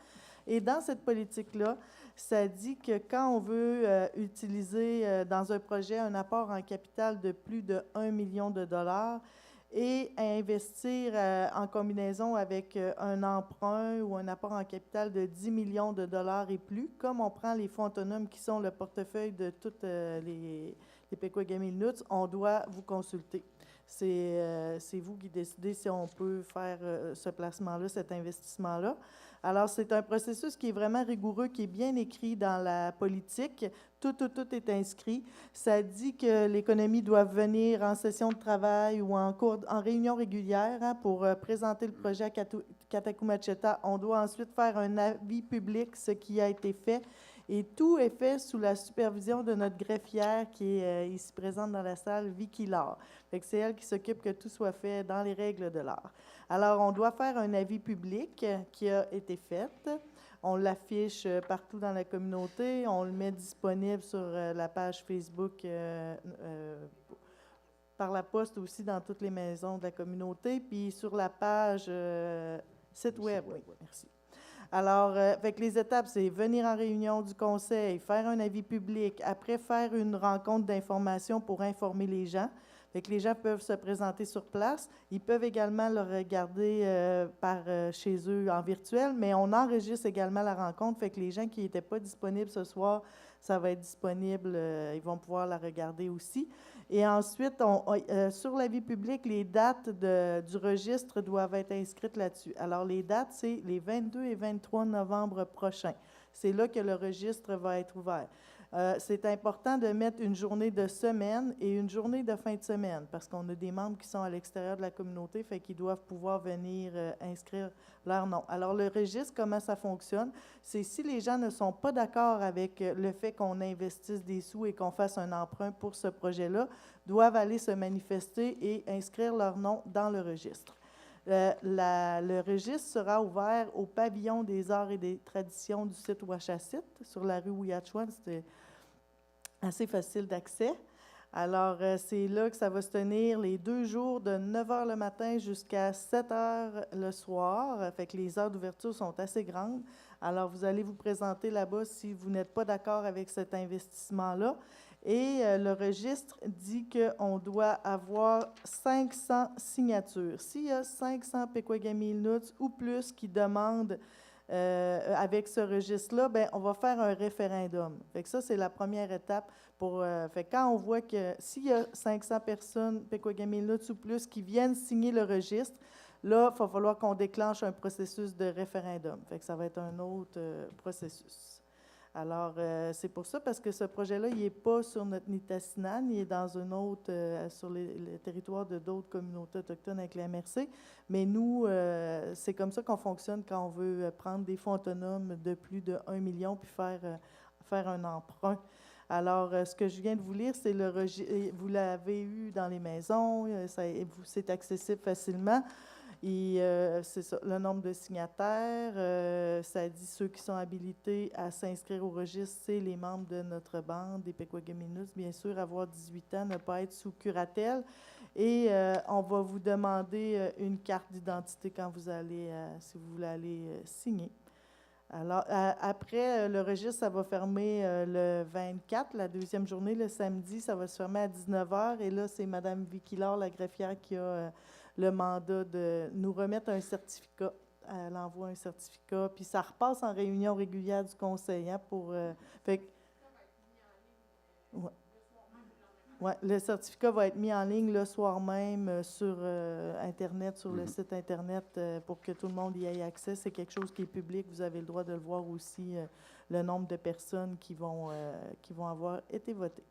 Et dans cette politique-là, ça dit que quand on veut utiliser dans un projet un apport en capital de plus de 1 million de dollars, et à investir en combinaison avec un emprunt ou un apport en capital de 10 millions de dollars et plus, comme on prend les fonds autonomes qui sont le portefeuille de toutes les Pequot-Gamilnuts, on doit vous consulter. C'est vous qui décidez si on peut faire ce placement-là, cet investissement-là. Alors, c'est un processus qui est vraiment rigoureux, qui est bien écrit dans la politique. Tout est inscrit. Ça dit que l'économie doit venir en session de travail ou en réunion régulière pour présenter le projet à Katakumacheta. On doit ensuite faire un avis public, ce qui a été fait. Et tout est fait sous la supervision de notre greffière qui est ici présente dans la salle, Vicky Laure. C'est elle qui s'occupe que tout soit fait dans les règles de l'art. Alors, on doit faire un avis public qui a été fait. On l'affiche partout dans la communauté. On le met disponible sur la page Facebook par la poste aussi dans toutes les maisons de la communauté. Puis sur la page site web, oui, merci. Alors, avec les étapes, c'est venir en réunion du conseil, faire un avis public, après faire une rencontre d'information pour informer les gens. Fait que les gens peuvent se présenter sur place. Ils peuvent également le regarder chez eux en virtuel, mais on enregistre également la rencontre. Fait que les gens qui n'étaient pas disponibles ce soir, ça va être disponible. Ils vont pouvoir la regarder aussi. Et ensuite, sur l'avis public, les dates du registre doivent être inscrites là-dessus. Alors, les dates, c'est les 22 et 23 novembre prochains. C'est là que le registre va être ouvert. C'est important de mettre une journée de semaine et une journée de fin de semaine parce qu'on a des membres qui sont à l'extérieur de la communauté, fait qu'ils doivent pouvoir venir inscrire leur nom. Alors, le registre, comment ça fonctionne? C'est si les gens ne sont pas d'accord avec le fait qu'on investisse des sous et qu'on fasse un emprunt pour ce projet-là, doivent aller se manifester et inscrire leur nom dans le registre. Le registre sera ouvert au pavillon des arts et des traditions du site Ouachacite, sur la rue Ouiachuan. C'est assez facile d'accès. Alors, c'est là que ça va se tenir les 2 jours de 9 h le matin jusqu'à 7 h le soir. Fait que les heures d'ouverture sont assez grandes. Alors, vous allez vous présenter là-bas si vous n'êtes pas d'accord avec cet investissement-là. Et le registre dit qu'on doit avoir 500 signatures. S'il y a 500 Pequot-Gamilnuts ou plus qui demandent avec ce registre-là, bien, on va faire un référendum. Fait que ça, c'est la première étape. Fait que quand on voit que s'il y a 500 personnes Pequot-Gamilnuts ou plus qui viennent signer le registre, là, il va falloir qu'on déclenche un processus de référendum. Fait que ça va être un autre processus. Alors, c'est pour ça, parce que ce projet-là, il n'est pas sur notre Nitassinan, il est dans une autre, sur le territoire de d'autres communautés autochtones avec la MRC. Mais nous, c'est comme ça qu'on fonctionne quand on veut prendre des fonds autonomes de plus de 1 million puis faire un emprunt. Alors, ce que je viens de vous lire, c'est le registre. Vous l'avez eu dans les maisons, c'est accessible facilement. Et c'est ça, le nombre de signataires, ça dit ceux qui sont habilités à s'inscrire au registre, c'est les membres de notre bande, des Pequot-Gamilnuts, bien sûr, avoir 18 ans, ne pas être sous curatelle. Et on va vous demander une carte d'identité quand vous allez, si vous voulez aller signer. Alors, après, le registre, ça va fermer le 24, la deuxième journée, le samedi, ça va se fermer à 19 h. Et là, c'est Mme Vicky Laure, la greffière, qui a le mandat de nous remettre un certificat. Elle envoie un certificat, puis ça repasse en réunion régulière du conseil. Fait que, ouais, le certificat va être mis en ligne le soir même sur Internet, sur le site Internet, pour que tout le monde y ait accès. C'est quelque chose qui est public. Vous avez le droit de le voir aussi, le nombre de personnes qui vont avoir été votées.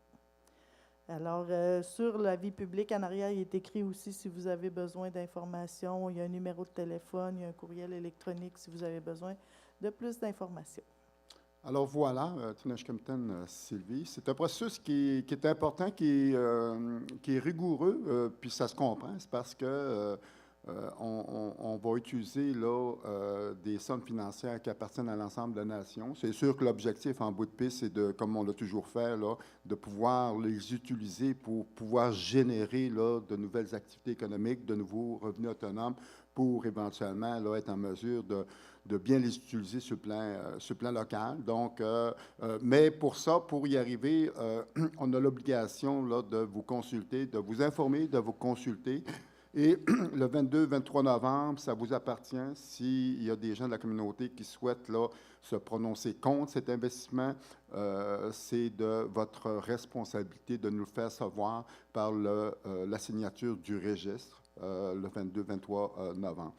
Alors, sur la vie publique, en arrière, il est écrit aussi si vous avez besoin d'informations. Il y a un numéro de téléphone, il y a un courriel électronique si vous avez besoin de plus d'informations. Alors voilà, Tinashkamten, Sylvie, c'est un processus qui est important, qui est rigoureux, puis ça se comprend. C'est parce que on va utiliser là, des sommes financières qui appartiennent à l'ensemble de la nation. C'est sûr que l'objectif en bout de piste, c'est de, comme on l'a toujours fait, là, de pouvoir les utiliser pour pouvoir générer là, de nouvelles activités économiques, de nouveaux revenus autonomes pour éventuellement là, être en mesure de bien les utiliser sur le plan local. Donc, mais pour ça, pour y arriver, on a l'obligation là, de vous consulter, de vous informer, de vous consulter. Et le 22-23 novembre, ça vous appartient s'il y a des gens de la communauté qui souhaitent là, se prononcer contre cet investissement. C'est de votre responsabilité de nous le faire savoir par la signature du registre le 22-23 novembre.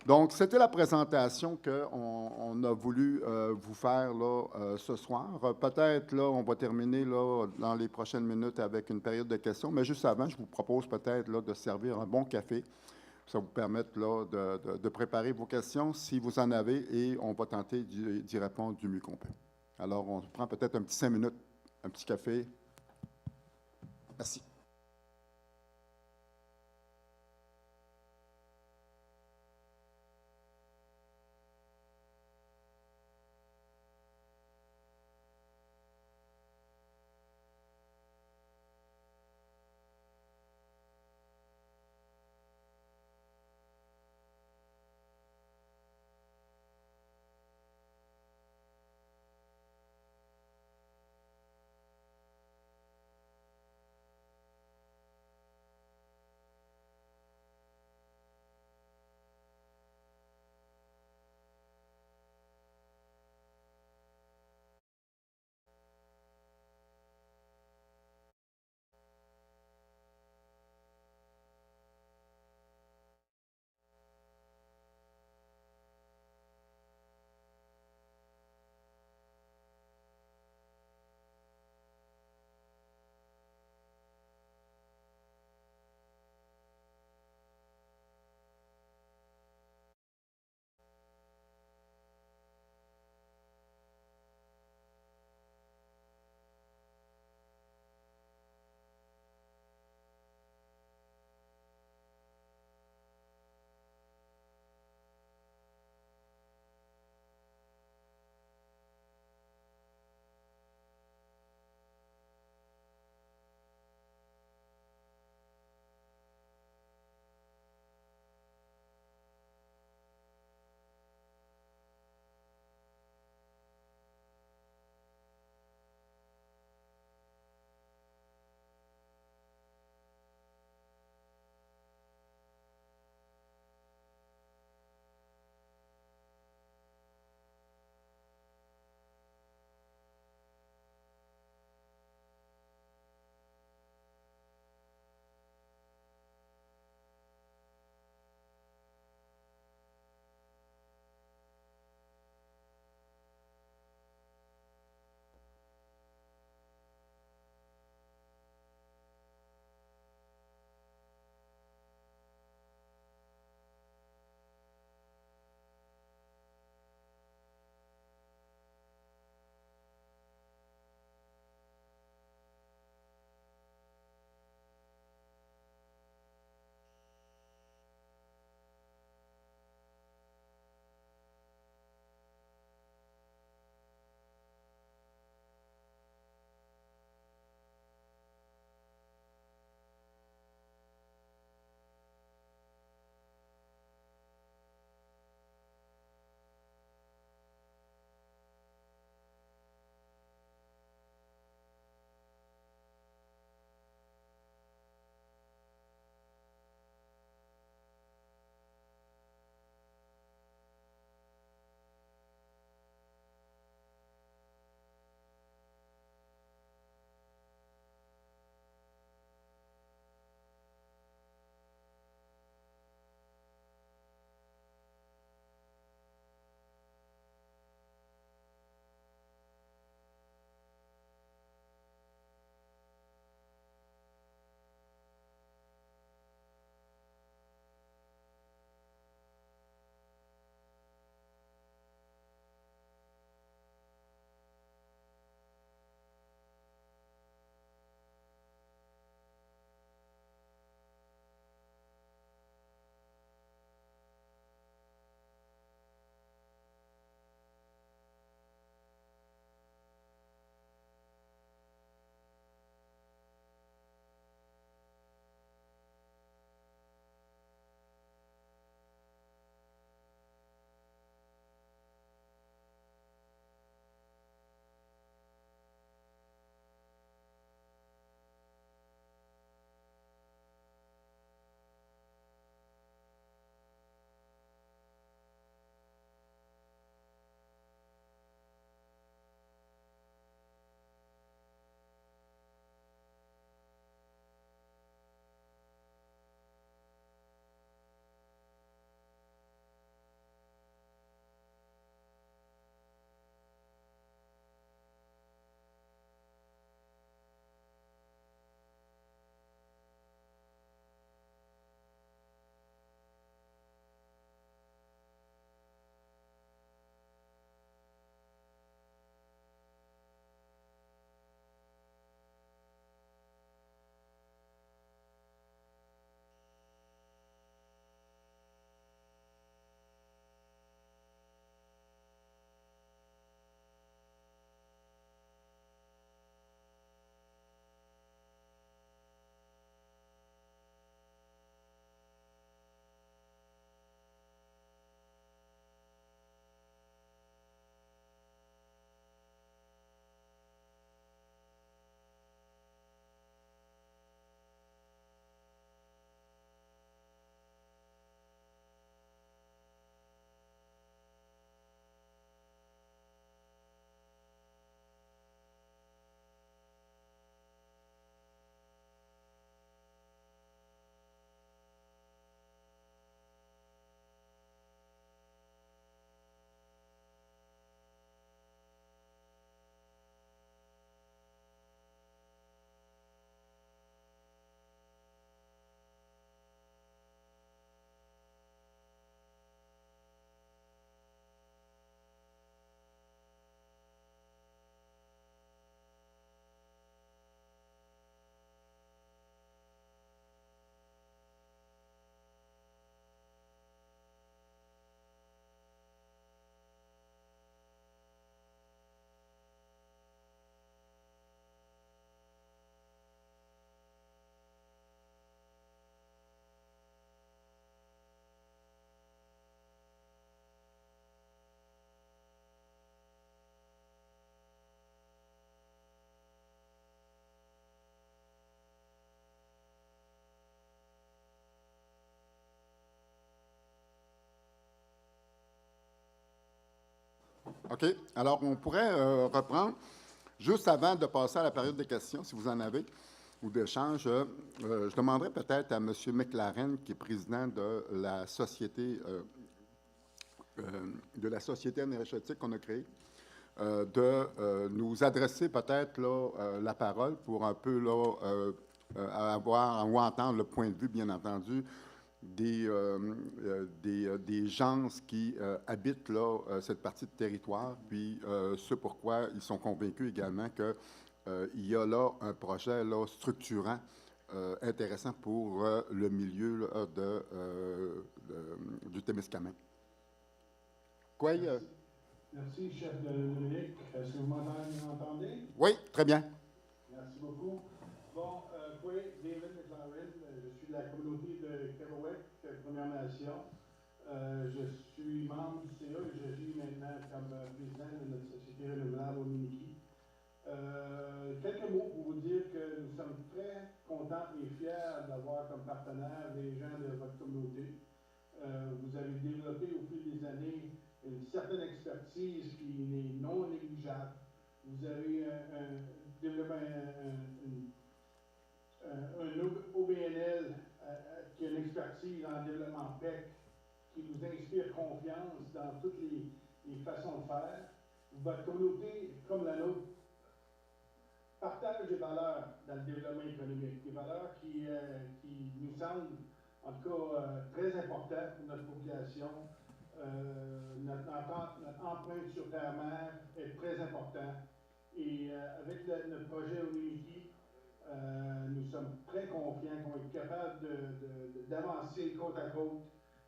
Donc, c'était la présentation qu'on a voulu vous faire là, ce soir. Peut-être, là, on va terminer là, dans les prochaines minutes avec une période de questions, mais juste avant, je vous propose peut-être là, de servir un bon café. Ça vous permettre là, de préparer vos questions si vous en avez et on va tenter d'y répondre du mieux qu'on peut. Alors, on prend peut-être un petit 5 minutes, un petit café. Merci. OK. Alors, on pourrait reprendre. Juste avant de passer à la période de questions, si vous en avez, ou d'échanges, je demanderais peut-être à M. McLaren, qui est président de la société énergétique qu'on a créée, de nous adresser peut-être la parole pour un peu avoir ou entendre le point de vue, bien entendu, des gens qui habitent cette partie de territoire, puis ce pourquoi ils sont convaincus également qu'il y a là un projet structurant intéressant pour le milieu du Témiscamingue. Quoi? Merci, chef Dominique. Est-ce que vous m'entendez? Oui, très bien. Merci beaucoup. Bon, oui, David McLaren, je suis de la communauté de Kerouac, Première Nation. Je suis membre du CA et je vis maintenant comme président de notre société renouvelable au Miniki. Quelques mots pour vous dire que nous sommes très contents et fiers d'avoir comme partenaires les gens de votre communauté. Vous avez développé au fil des années une certaine expertise qui n'est non négligeable. Vous avez développé un OBNL qui a une expertise en développement PEC, qui nous inspire confiance dans toutes les façons de faire. Votre communauté, comme la nôtre, partage des valeurs dans le développement économique, des valeurs qui nous semblent, en tout cas, très importantes pour notre population. Notre empreinte sur terre-mer est très importante. Et avec notre projet au Miniki, nous sommes très confiants qu'on va être capable d'avancer côte à côte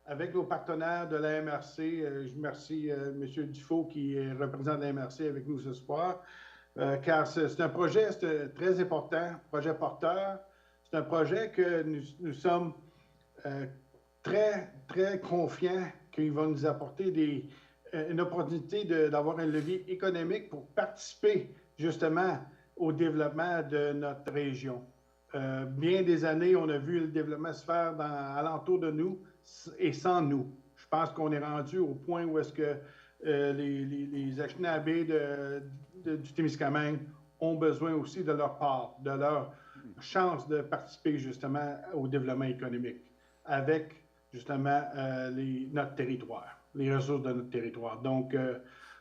avec nos partenaires de la MRC. Je remercie M. Dufault qui représente la MRC avec nous ce soir, car c'est un projet très important, projet porteur. C'est un projet que nous sommes très, très confiants qu'il va nous apporter une opportunité d'avoir un levier économique pour participer justement au développement de notre région. Bien des années, on a vu le développement se faire alentour de nous et sans nous. Je pense qu'on est rendu au point où est-ce que les Anishinabés du Témiscamingue ont besoin aussi de leur part, de leur chance de participer justement au développement économique avec justement notre territoire, les ressources de notre territoire. Donc,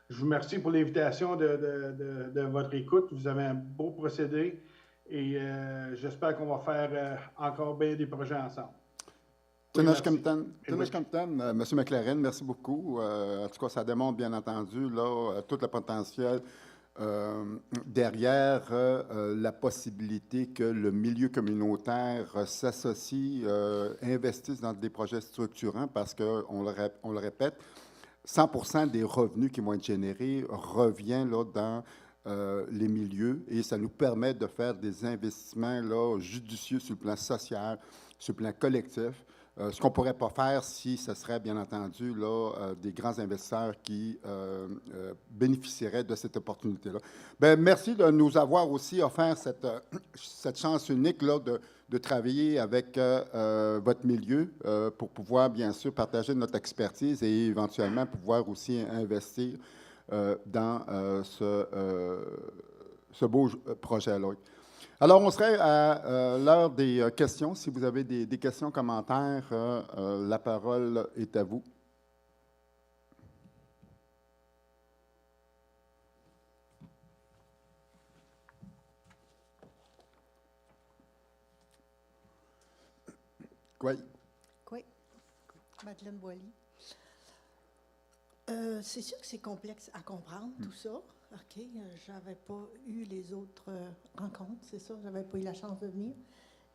je vous remercie pour l'invitation de votre écoute. Vous avez un beau procédé et j'espère qu'on va faire encore bien des projets ensemble. Tinashkamtan, M. McLaren, merci beaucoup. En tout cas, ça démontre bien entendu tout le potentiel derrière la possibilité que le milieu communautaire s'associe, investisse dans des projets structurants parce qu'on le répète, 100% des revenus qui vont être générés revient dans les milieux et ça nous permet de faire des investissements judicieux sur le plan social, sur le plan collectif. Ce qu'on ne pourrait pas faire si ce serait, bien entendu, des grands investisseurs qui bénéficieraient de cette opportunité-là. Bien, merci de nous avoir aussi offert cette chance unique de travailler avec votre milieu pour pouvoir, bien sûr, partager notre expertise et éventuellement pouvoir aussi investir dans ce beau projet-là. Alors, on serait à l'heure des questions. Si vous avez des questions, commentaires, la parole est à vous. Oui. Oui. Madeleine Boily. C'est sûr que c'est complexe à comprendre, tout ça. OK, j'avais pas eu les autres rencontres, c'est ça, j'avais pas eu la chance de venir.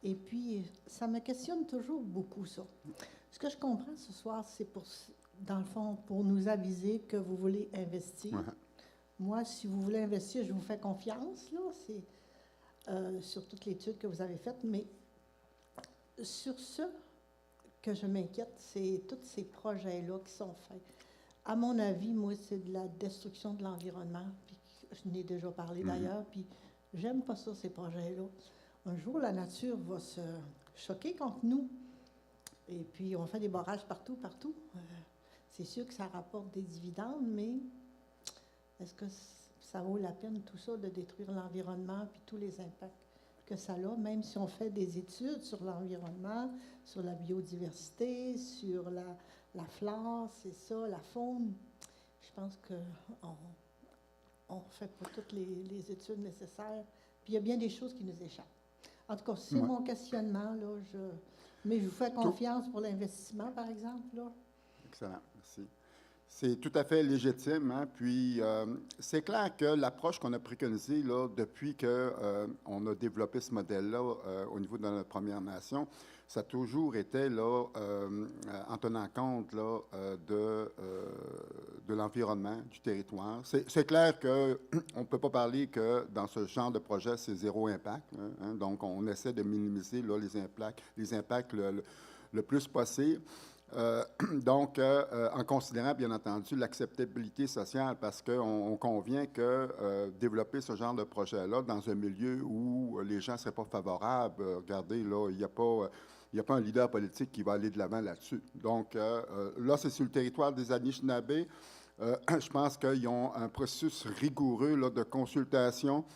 Et puis, ça me questionne toujours beaucoup, ça. Ce que je comprends ce soir, c'est dans le fond, pour nous aviser que vous voulez investir. Ouais. Moi, si vous voulez investir, je vous fais confiance, là, c'est sur toute l'étude que vous avez faite, mais sur ce que je m'inquiète, c'est tous ces projets-là qui sont faits. À mon avis, moi, c'est de la destruction de l'environnement, puis je n'ai déjà parlé d'ailleurs, puis j'aime pas ça, ces projets-là. Un jour, la nature va se choquer contre nous, et puis on fait des barrages partout. C'est sûr que ça rapporte des dividendes, mais est-ce que ça vaut la peine, tout ça, de détruire l'environnement puis tous les impacts que ça a, même si on fait des études sur l'environnement, sur la biodiversité, sur la flore, c'est ça, la faune. Je pense qu'on ne fait pas toutes les études nécessaires. Puis il y a bien des choses qui nous échappent. En tout cas, c'est mon questionnement, là. Mais je vous fais confiance pour l'investissement, par exemple, là. Excellent, merci. C'est tout à fait légitime, hein? Puis c'est clair que l'approche qu'on a préconisée là, depuis qu'on a développé ce modèle-là au niveau de notre Première Nation, ça a toujours été là, en tenant compte là, de l'environnement, du territoire. C'est clair qu'on ne peut pas parler que dans ce genre de projet, c'est zéro impact. Hein? Donc, on essaie de minimiser là, les impacts le plus possible. Donc, en considérant, bien entendu, l'acceptabilité sociale, parce qu'on convient que développer ce genre de projet-là dans un milieu où les gens ne seraient pas favorables, regardez, là, il n'y a pas un leader politique qui va aller de l'avant là-dessus. Donc, là, c'est sur le territoire des Anishinabés. Je pense qu'ils ont un processus rigoureux là, de consultation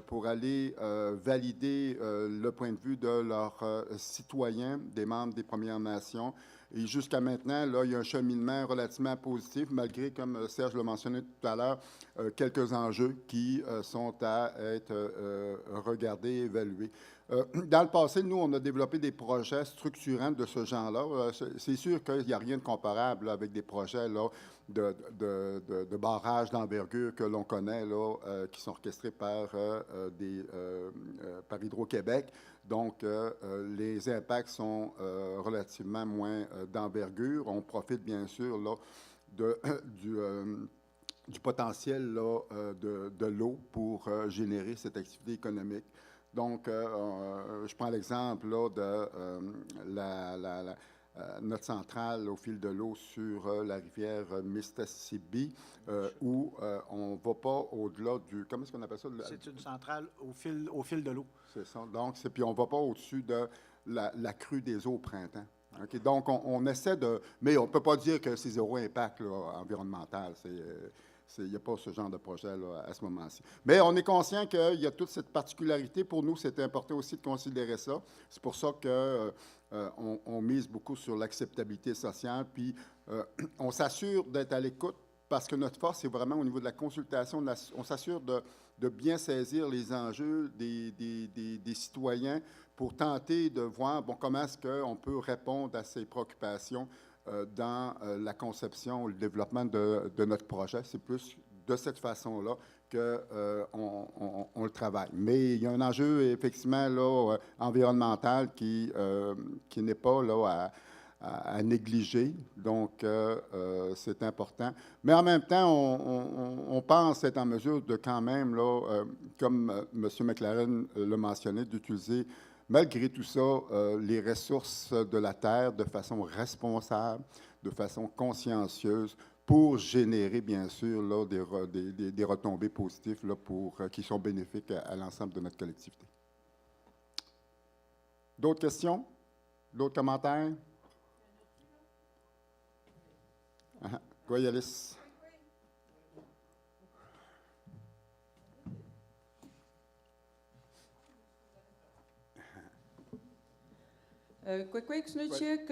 pour aller valider le point de vue de leurs citoyens, des membres des Premières Nations. Et jusqu'à maintenant, là, il y a un cheminement relativement positif, malgré, comme Serge l'a mentionné tout à l'heure, quelques enjeux qui sont à être regardés et évalués. Dans le passé, nous, on a développé des projets structurants de ce genre-là. C'est sûr qu'il n'y a rien de comparable là, avec des projets là, de barrages d'envergure que l'on connaît, là, qui sont orchestrés par Hydro-Québec. Donc, les impacts sont relativement moins d'envergure. On profite bien sûr là, du potentiel là, de l'eau pour générer cette activité économique. Donc, je prends l'exemple là, de notre centrale au fil de l'eau sur la rivière Mississippi, où on ne va pas au-delà du... Comment est-ce qu'on appelle ça? C'est une centrale au fil de l'eau. C'est ça. Donc, puis on ne va pas au-dessus de la crue des eaux au printemps. Okay? Donc, on essaie de... Mais on ne peut pas dire que c'est zéro impact là, environnemental. Il n'y a pas ce genre de projet là, à ce moment-ci. Mais on est conscient qu'il y a toute cette particularité. Pour nous, c'est important aussi de considérer ça. C'est pour ça qu'on mise beaucoup sur l'acceptabilité sociale. Puis, on s'assure d'être à l'écoute parce que notre force, c'est vraiment au niveau de la consultation. On s'assure de bien saisir les enjeux des citoyens pour tenter de voir comment est-ce qu'on peut répondre à ces préoccupations dans la conception ou le développement de notre projet. C'est plus de cette façon-là qu'on le travaille. Mais il y a un enjeu, effectivement, là, environnemental qui n'est pas là, à négliger. Donc, c'est important. Mais en même temps, on pense être en mesure de quand même, là, comme M. McLaren l'a mentionné, d'utiliser malgré tout ça, les ressources de la Terre de façon responsable, de façon consciencieuse, pour générer, bien sûr, là, des retombées positives là, qui sont bénéfiques à l'ensemble de notre collectivité. D'autres questions? D'autres commentaires? Goyalis. Kwek Snutchik,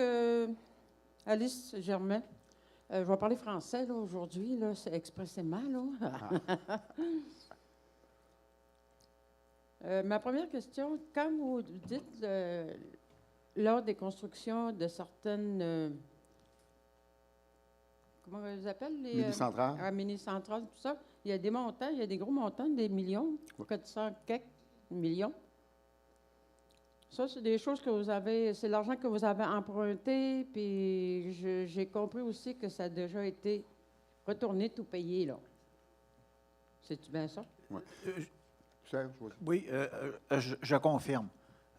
Alice Germain. Je vais parler français aujourd'hui, c'est expressément. Là. Ma première question, quand vous dites lors des constructions de certaines... comment on les appelle? Mini-centrales. Mini-centrales, tout ça. Il y a des montants, il y a des gros montants, des millions, 400 quelques millions. Ça, c'est des choses que vous avez, c'est l'argent que vous avez emprunté, puis j'ai compris aussi que ça a déjà été retourné, tout payé, là. C'est-tu bien ça? Ouais. Oui, je confirme.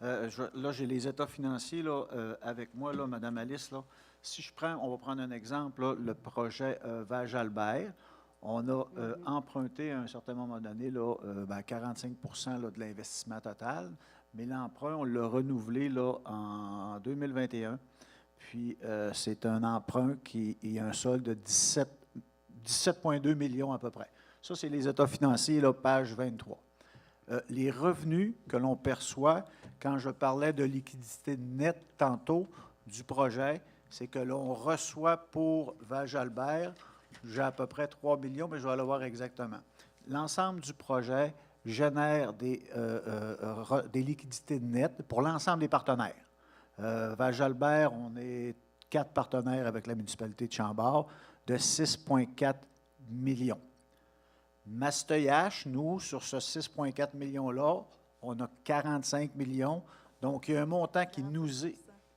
Là, j'ai les états financiers là, avec moi, là, Mme Alice. Là. Si on va prendre un exemple, là, le projet Val-Jalbert. On a emprunté à un certain moment donné là, 45 là, de l'investissement total. Mais l'emprunt, on l'a renouvelé là, en 2021. Puis, c'est un emprunt qui a un solde de 17,2 millions à peu près. Ça, c'est les états financiers, là, page 23. Les revenus que l'on perçoit, quand je parlais de liquidité nette tantôt du projet, c'est que l'on reçoit pour Val-Jalbert, j'ai à peu près 3 millions, mais je vais aller voir exactement. L'ensemble du projet génère des liquidités nettes pour l'ensemble des partenaires. Val-Jalbert, on est 4 partenaires avec la municipalité de Chambord de 6,4 millions. Masteuillache, nous, sur ce 6,4 millions-là, on a 45 millions. Donc, il y a un montant qui nous est...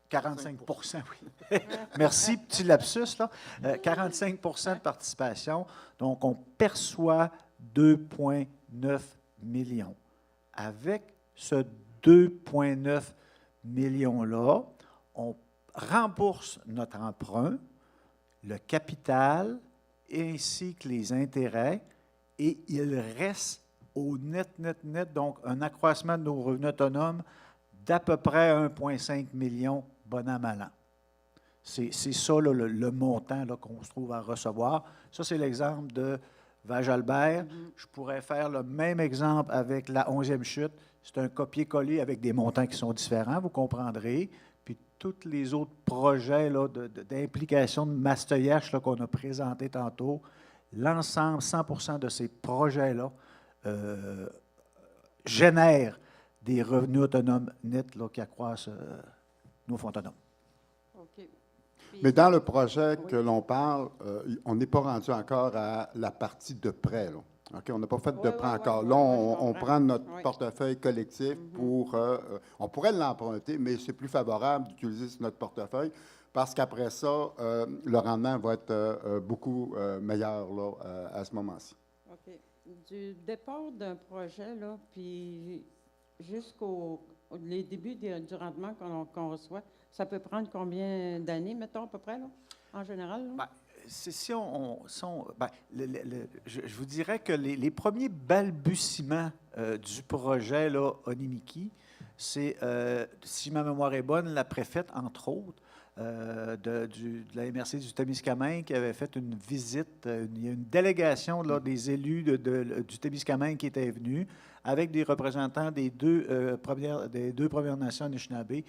45 oui. Merci, petit lapsus, là. 45 de participation. Donc, on perçoit 2,9 millions. Avec ce 2,9 millions-là, on rembourse notre emprunt, le capital, ainsi que les intérêts, et il reste au net, donc un accroissement de nos revenus autonomes d'à peu près 1,5 million bon an, mal an. C'est ça, là, le montant qu'on se trouve à recevoir. Ça, c'est l'exemple de Val-Jalbert. Je pourrais faire le même exemple avec la 11e chute. C'est un copier-coller avec des montants qui sont différents, vous comprendrez. Puis tous les autres projets d'implication de Masteuillache qu'on a présentés tantôt, l'ensemble, 100 de ces projets-là génèrent des revenus autonomes nets là, qui accroissent nos fonds autonomes. OK. Mais dans le projet que l'on parle, on n'est pas rendu encore à la partie de prêt. Là. Okay? On n'a pas fait de prêt encore. Là, on prend notre portefeuille collectif pour... on pourrait l'emprunter, mais c'est plus favorable d'utiliser notre portefeuille parce qu'après ça, le rendement va être beaucoup meilleur là, à ce moment-ci. OK. Du départ d'un projet, là, puis jusqu'au les débuts du rendement qu'on reçoit, ça peut prendre combien d'années, mettons, à peu près, là, en général? Là? Bien, je vous dirais que les premiers balbutiements du projet là, Onimiki, c'est, si ma mémoire est bonne, la préfète, entre autres, de la MRC du Témiscamingue qui avait fait une visite. Il y a une délégation là, des élus du Témiscamingue qui était venue avec des représentants des deux Premières Nations Anishinaabe,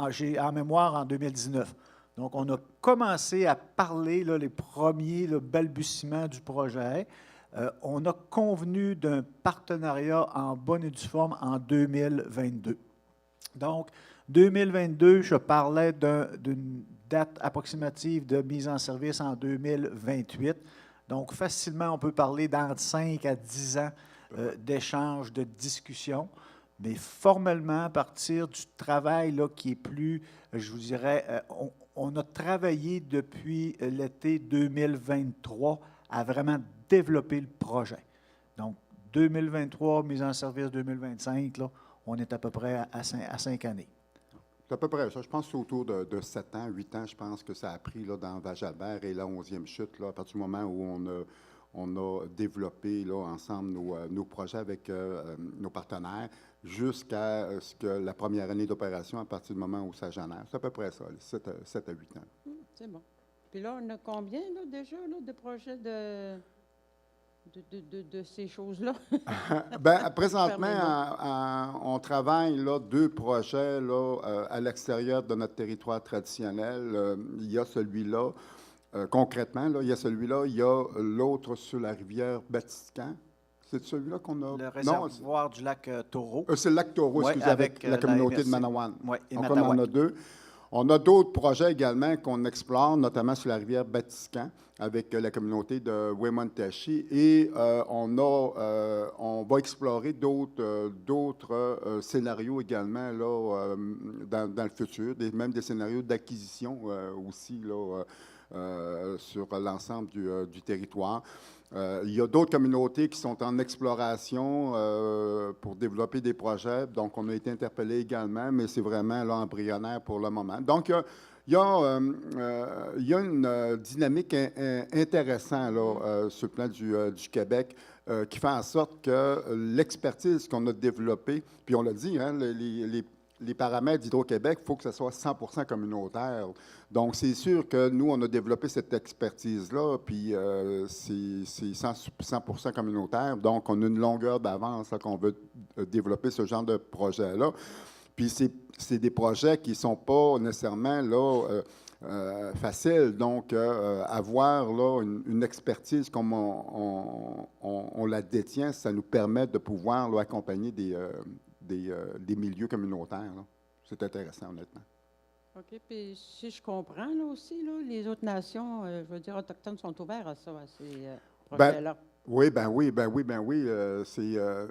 j'ai en mémoire en 2019. Donc, on a commencé à parler, là, les premiers balbutiements du projet. On a convenu d'un partenariat en bonne et due forme en 2022. Donc, 2022, je parlais d'une date approximative de mise en service en 2028. Donc, facilement, on peut parler d'entre 5 à 10 ans d'échanges, de discussions. Mais formellement, à partir du travail là, qui est plus, je vous dirais, on a travaillé depuis l'été 2023 à vraiment développer le projet. Donc, 2023, mise en service 2025, là, on est à peu près à 5 années. C'est à peu près ça. Je pense que c'est autour de 7 ans, 8 ans, je pense que ça a pris là, dans Val-Jalbert et la 11e chute, là, à partir du moment où on a développé là, ensemble nos projets avec nos partenaires jusqu'à ce que la première année d'opération, à partir du moment où ça génère. C'est à peu près ça, 7 à 8 ans. C'est bon. Puis là, on a combien là, déjà là, de projets de ces choses-là? Bien, présentement, on travaille là, 2 projets là, à l'extérieur de notre territoire traditionnel. Il y a celui-là. Concrètement, là, il y a celui-là, il y a l'autre sur la rivière Batiscan. C'est celui-là qu'on a... Le réservoir du lac Taureau. C'est le lac Taureau, excusez, avec la communauté de Manawan. Oui, et donc, on en a 2. On a d'autres projets également qu'on explore, notamment sur la rivière Batiscan, avec la communauté de Wemontashi. Et on va explorer d'autres scénarios également là, dans le futur, même des scénarios d'acquisition aussi là, sur l'ensemble du territoire. Il y a d'autres communautés qui sont en exploration pour développer des projets. Donc, on a été interpellés également, mais c'est vraiment là, embryonnaire pour le moment. Donc, il y a une dynamique intéressante là, sur le plan du Québec qui fait en sorte que l'expertise qu'on a développée, puis on l'a dit, hein, les paramètres d'Hydro-Québec, il faut que ce soit 100% communautaire. Donc, c'est sûr que nous, on a développé cette expertise-là, puis c'est 100% communautaire. Donc, on a une longueur d'avance là, qu'on veut développer ce genre de projet-là. Puis, c'est des projets qui ne sont pas nécessairement là, faciles. Donc, avoir là, une expertise comme on la détient, ça nous permet de pouvoir là, accompagner des milieux communautaires. Là. C'est intéressant, honnêtement. OK. Puis si je comprends là aussi, là, les autres nations, je veux dire, autochtones sont ouverts à ça, à ces projets-là. Oui.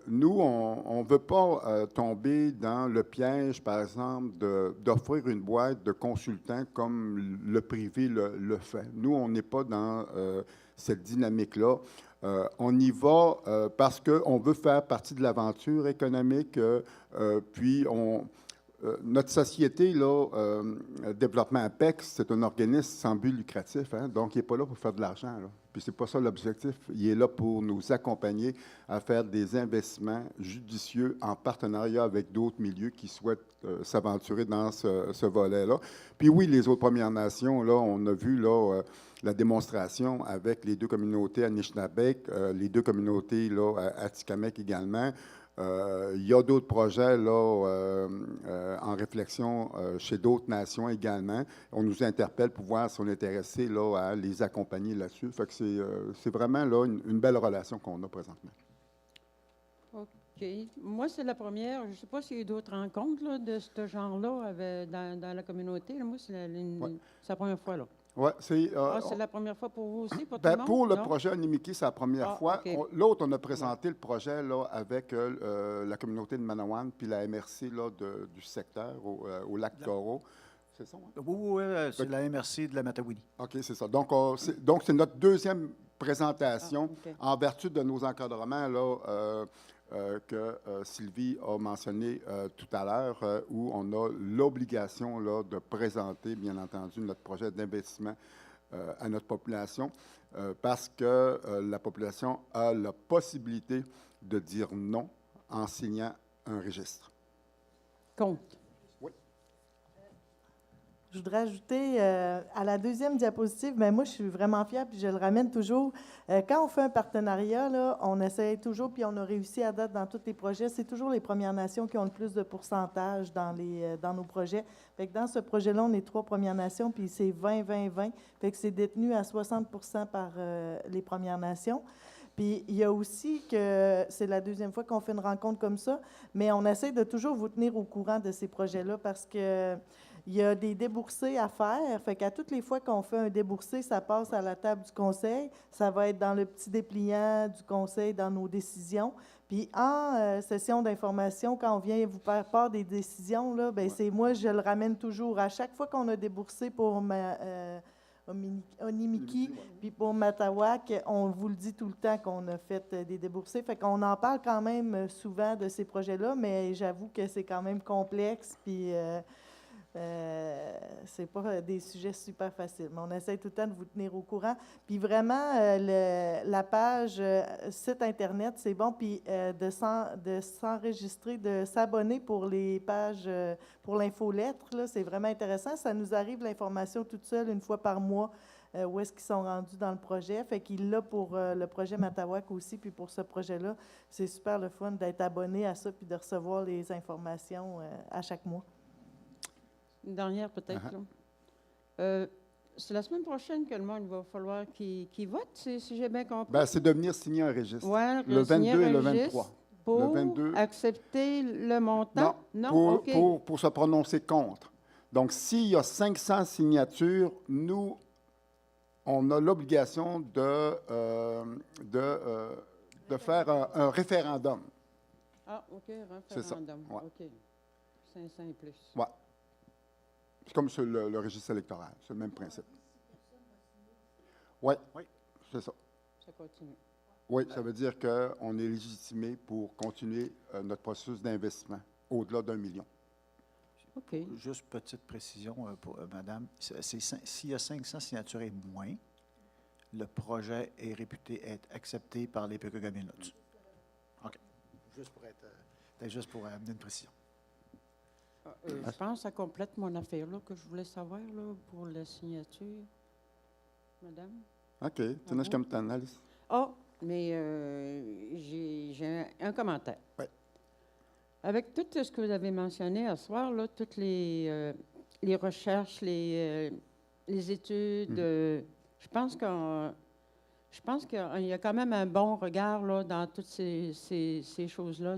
Nous, on ne veut pas tomber dans le piège, par exemple, d'offrir une boîte de consultants comme le privé le fait. Nous, on n'est pas dans cette dynamique-là. On y va parce qu'on veut faire partie de l'aventure économique, puis notre société, là, Développement APEX, c'est un organisme sans but lucratif, hein, donc il n'est pas là pour faire de l'argent. Là. Puis c'est pas ça l'objectif. Il est là pour nous accompagner à faire des investissements judicieux en partenariat avec d'autres milieux qui souhaitent s'aventurer dans ce volet-là. Puis oui, les autres Premières Nations, là, on a vu là, la démonstration avec les deux communautés Anishinaabeg, les deux communautés là, à Atikamekw également. Il y a d'autres projets là, en réflexion chez d'autres nations également. On nous interpelle pour voir si on est intéressé là, à les accompagner là-dessus. Fait que c'est vraiment là, une belle relation qu'on a présentement. OK. Moi, c'est la première. Je ne sais pas s'il y a d'autres rencontres là, de ce genre-là dans la communauté. Là. Moi, c'est la première fois. Là. Oui, c'est la première fois pour vous aussi, pour tout ben, le monde? pour le non? projet Animiki, c'est la première fois. Okay. L'autre, on a présenté le projet là, avec la communauté de Manawan puis la MRC là, du secteur au lac Taureau. C'est ça? Hein? Oui, c'est la MRC de la Matawini. OK, c'est ça. Donc, c'est notre deuxième présentation en vertu de nos encadrements là, que Sylvie a mentionné tout à l'heure, où on a l'obligation là, de présenter, bien entendu, notre projet d'investissement à notre population, parce que la population a la possibilité de dire non en signant un registre. Compte. Oui. Je voudrais ajouter à la deuxième diapositive, mais moi, je suis vraiment fière, puis je le ramène toujours. Quand on fait un partenariat, là, on essaie toujours, puis on a réussi à date dans tous les projets, c'est toujours les Premières Nations qui ont le plus de pourcentage dans nos projets. Fait que dans ce projet-là, on est 3 Premières Nations, puis c'est 20-20-20. Fait que c'est détenu à 60% par les Premières Nations. Puis il y a aussi que c'est la deuxième fois qu'on fait une rencontre comme ça, mais on essaie de toujours vous tenir au courant de ces projets-là parce que il y a des déboursés à faire. Fait qu'à toutes les fois qu'on fait un déboursé, ça passe à la table du conseil. Ça va être dans le petit dépliant du conseil, dans nos décisions. Puis en session d'information, quand on vient vous faire part des décisions, là, bien, c'est moi, je le ramène toujours. À chaque fois qu'on a déboursé pour Onimiki, puis pour Matawak, on vous le dit tout le temps qu'on a fait des déboursés. Fait qu'on en parle quand même souvent de ces projets-là, mais j'avoue que c'est quand même complexe, puis c'est pas des sujets super faciles. Mais on essaie tout le temps de vous tenir au courant. Puis vraiment, la page site Internet, c'est bon, puis de s'enregistrer, de s'abonner pour les pages, pour l'infolettre, là, c'est vraiment intéressant. Ça nous arrive l'information toute seule, une fois par mois, où est-ce qu'ils sont rendus dans le projet. Fait qu'il l'a pour le projet Matawak aussi, puis pour ce projet-là, c'est super le fun d'être abonné à ça, puis de recevoir les informations à chaque mois. Une dernière peut-être. C'est la semaine prochaine que le monde va falloir qu'il vote, si j'ai bien compris. Bien, c'est de venir signer un registre. Ouais, le 22 et le 23. Pour le 22, accepter le montant? Non, pour se prononcer contre. Donc, s'il y a 500 signatures, nous, on a l'obligation de faire un référendum. Ah, OK, référendum. C'est ça. Ouais. OK. 500 et plus. Oui. C'est comme sur le registre électoral. C'est le même principe. Oui, c'est ça. Ça continue. Oui, ça veut dire qu'on est légitimé pour continuer notre processus d'investissement au-delà d'1 million. OK. Juste petite précision pour Madame. S'il y a 500 signatures et moins, le projet est réputé être accepté par les Pequot-Gaminuts. OK. Juste pour amener une précision. Je pense que ça complète mon affaire là, que je voulais savoir là, pour la signature. Madame? OK. Tenez comme Alice. Ah, mais j'ai un commentaire. Oui. Avec tout ce que vous avez mentionné ce soir, là, toutes les recherches, les études, je pense qu'il y a quand même un bon regard là, dans toutes ces choses-là.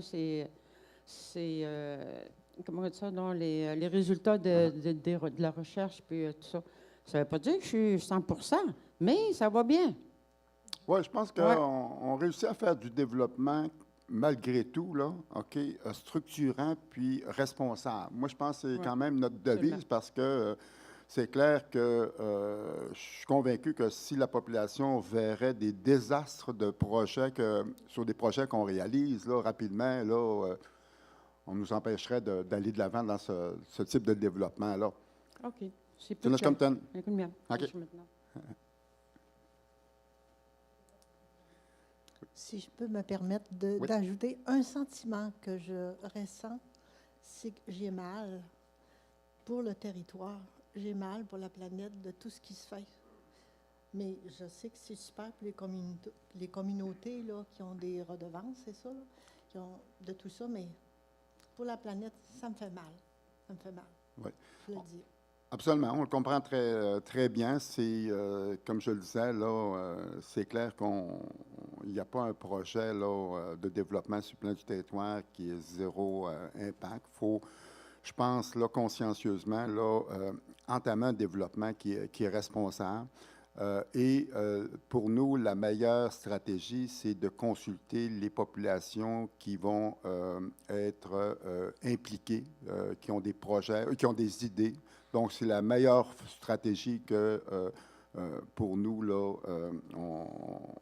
Comment dire ça, non, les résultats de la recherche, puis tout ça. Ça ne veut pas dire que je suis 100%, mais ça va bien. Oui, je pense qu'on réussit à faire du développement malgré tout, là, OK, structurant puis responsable. Moi, je pense que c'est quand même notre devise parce que c'est clair que je suis convaincu que si la population verrait des désastres de projets, sur des projets qu'on réalise là, rapidement, là, on nous empêcherait d'aller de l'avant dans ce type de développement-là. OK. C'est plus comme OK. Si je peux me permettre d'ajouter un sentiment que je ressens, c'est que j'ai mal pour le territoire, j'ai mal pour la planète de tout ce qui se fait. Mais je sais que c'est super pour les communautés là, qui ont des redevances, c'est ça, là, qui ont de tout ça, mais pour la planète, ça me fait mal. Ça me fait mal. Oui. Je le dis. Absolument, on le comprend très bien. C'est, comme je le disais, là, c'est clair qu'il n'y a pas un projet là, de développement sur le plan du territoire qui est zéro impact. Il faut, je pense, là, consciencieusement, là, entamer un développement qui est responsable. Pour nous, la meilleure stratégie, c'est de consulter les populations qui vont être impliquées, qui ont des projets, qui ont des idées. Donc, c'est la meilleure stratégie que, pour nous, là,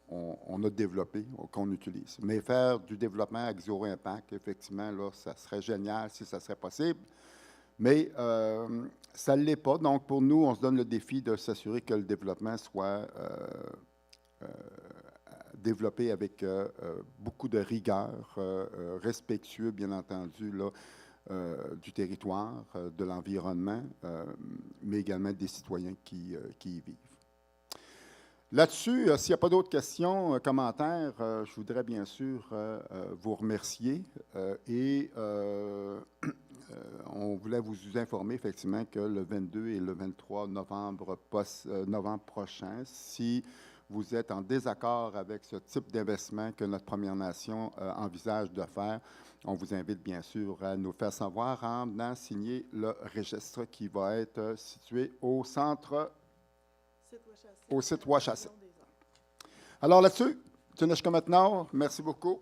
on a développée, qu'on utilise. Mais faire du développement avec zéro impact, effectivement, là, ça serait génial si ça serait possible. Mais ça ne l'est pas. Donc, pour nous, on se donne le défi de s'assurer que le développement soit développé avec beaucoup de rigueur, respectueux, bien entendu, là, du territoire, de l'environnement, mais également des citoyens qui y vivent. Là-dessus, s'il n'y a pas d'autres questions, commentaires, je voudrais bien sûr vous remercier on voulait vous informer effectivement que le 22 et le 23 novembre prochain, si vous êtes en désaccord avec ce type d'investissement que notre Première Nation envisage de faire, on vous invite bien sûr à nous faire savoir en venant signer le registre qui va être situé au centre, au site Ouachacé. Alors là-dessus, Tunishka maintenant, merci beaucoup.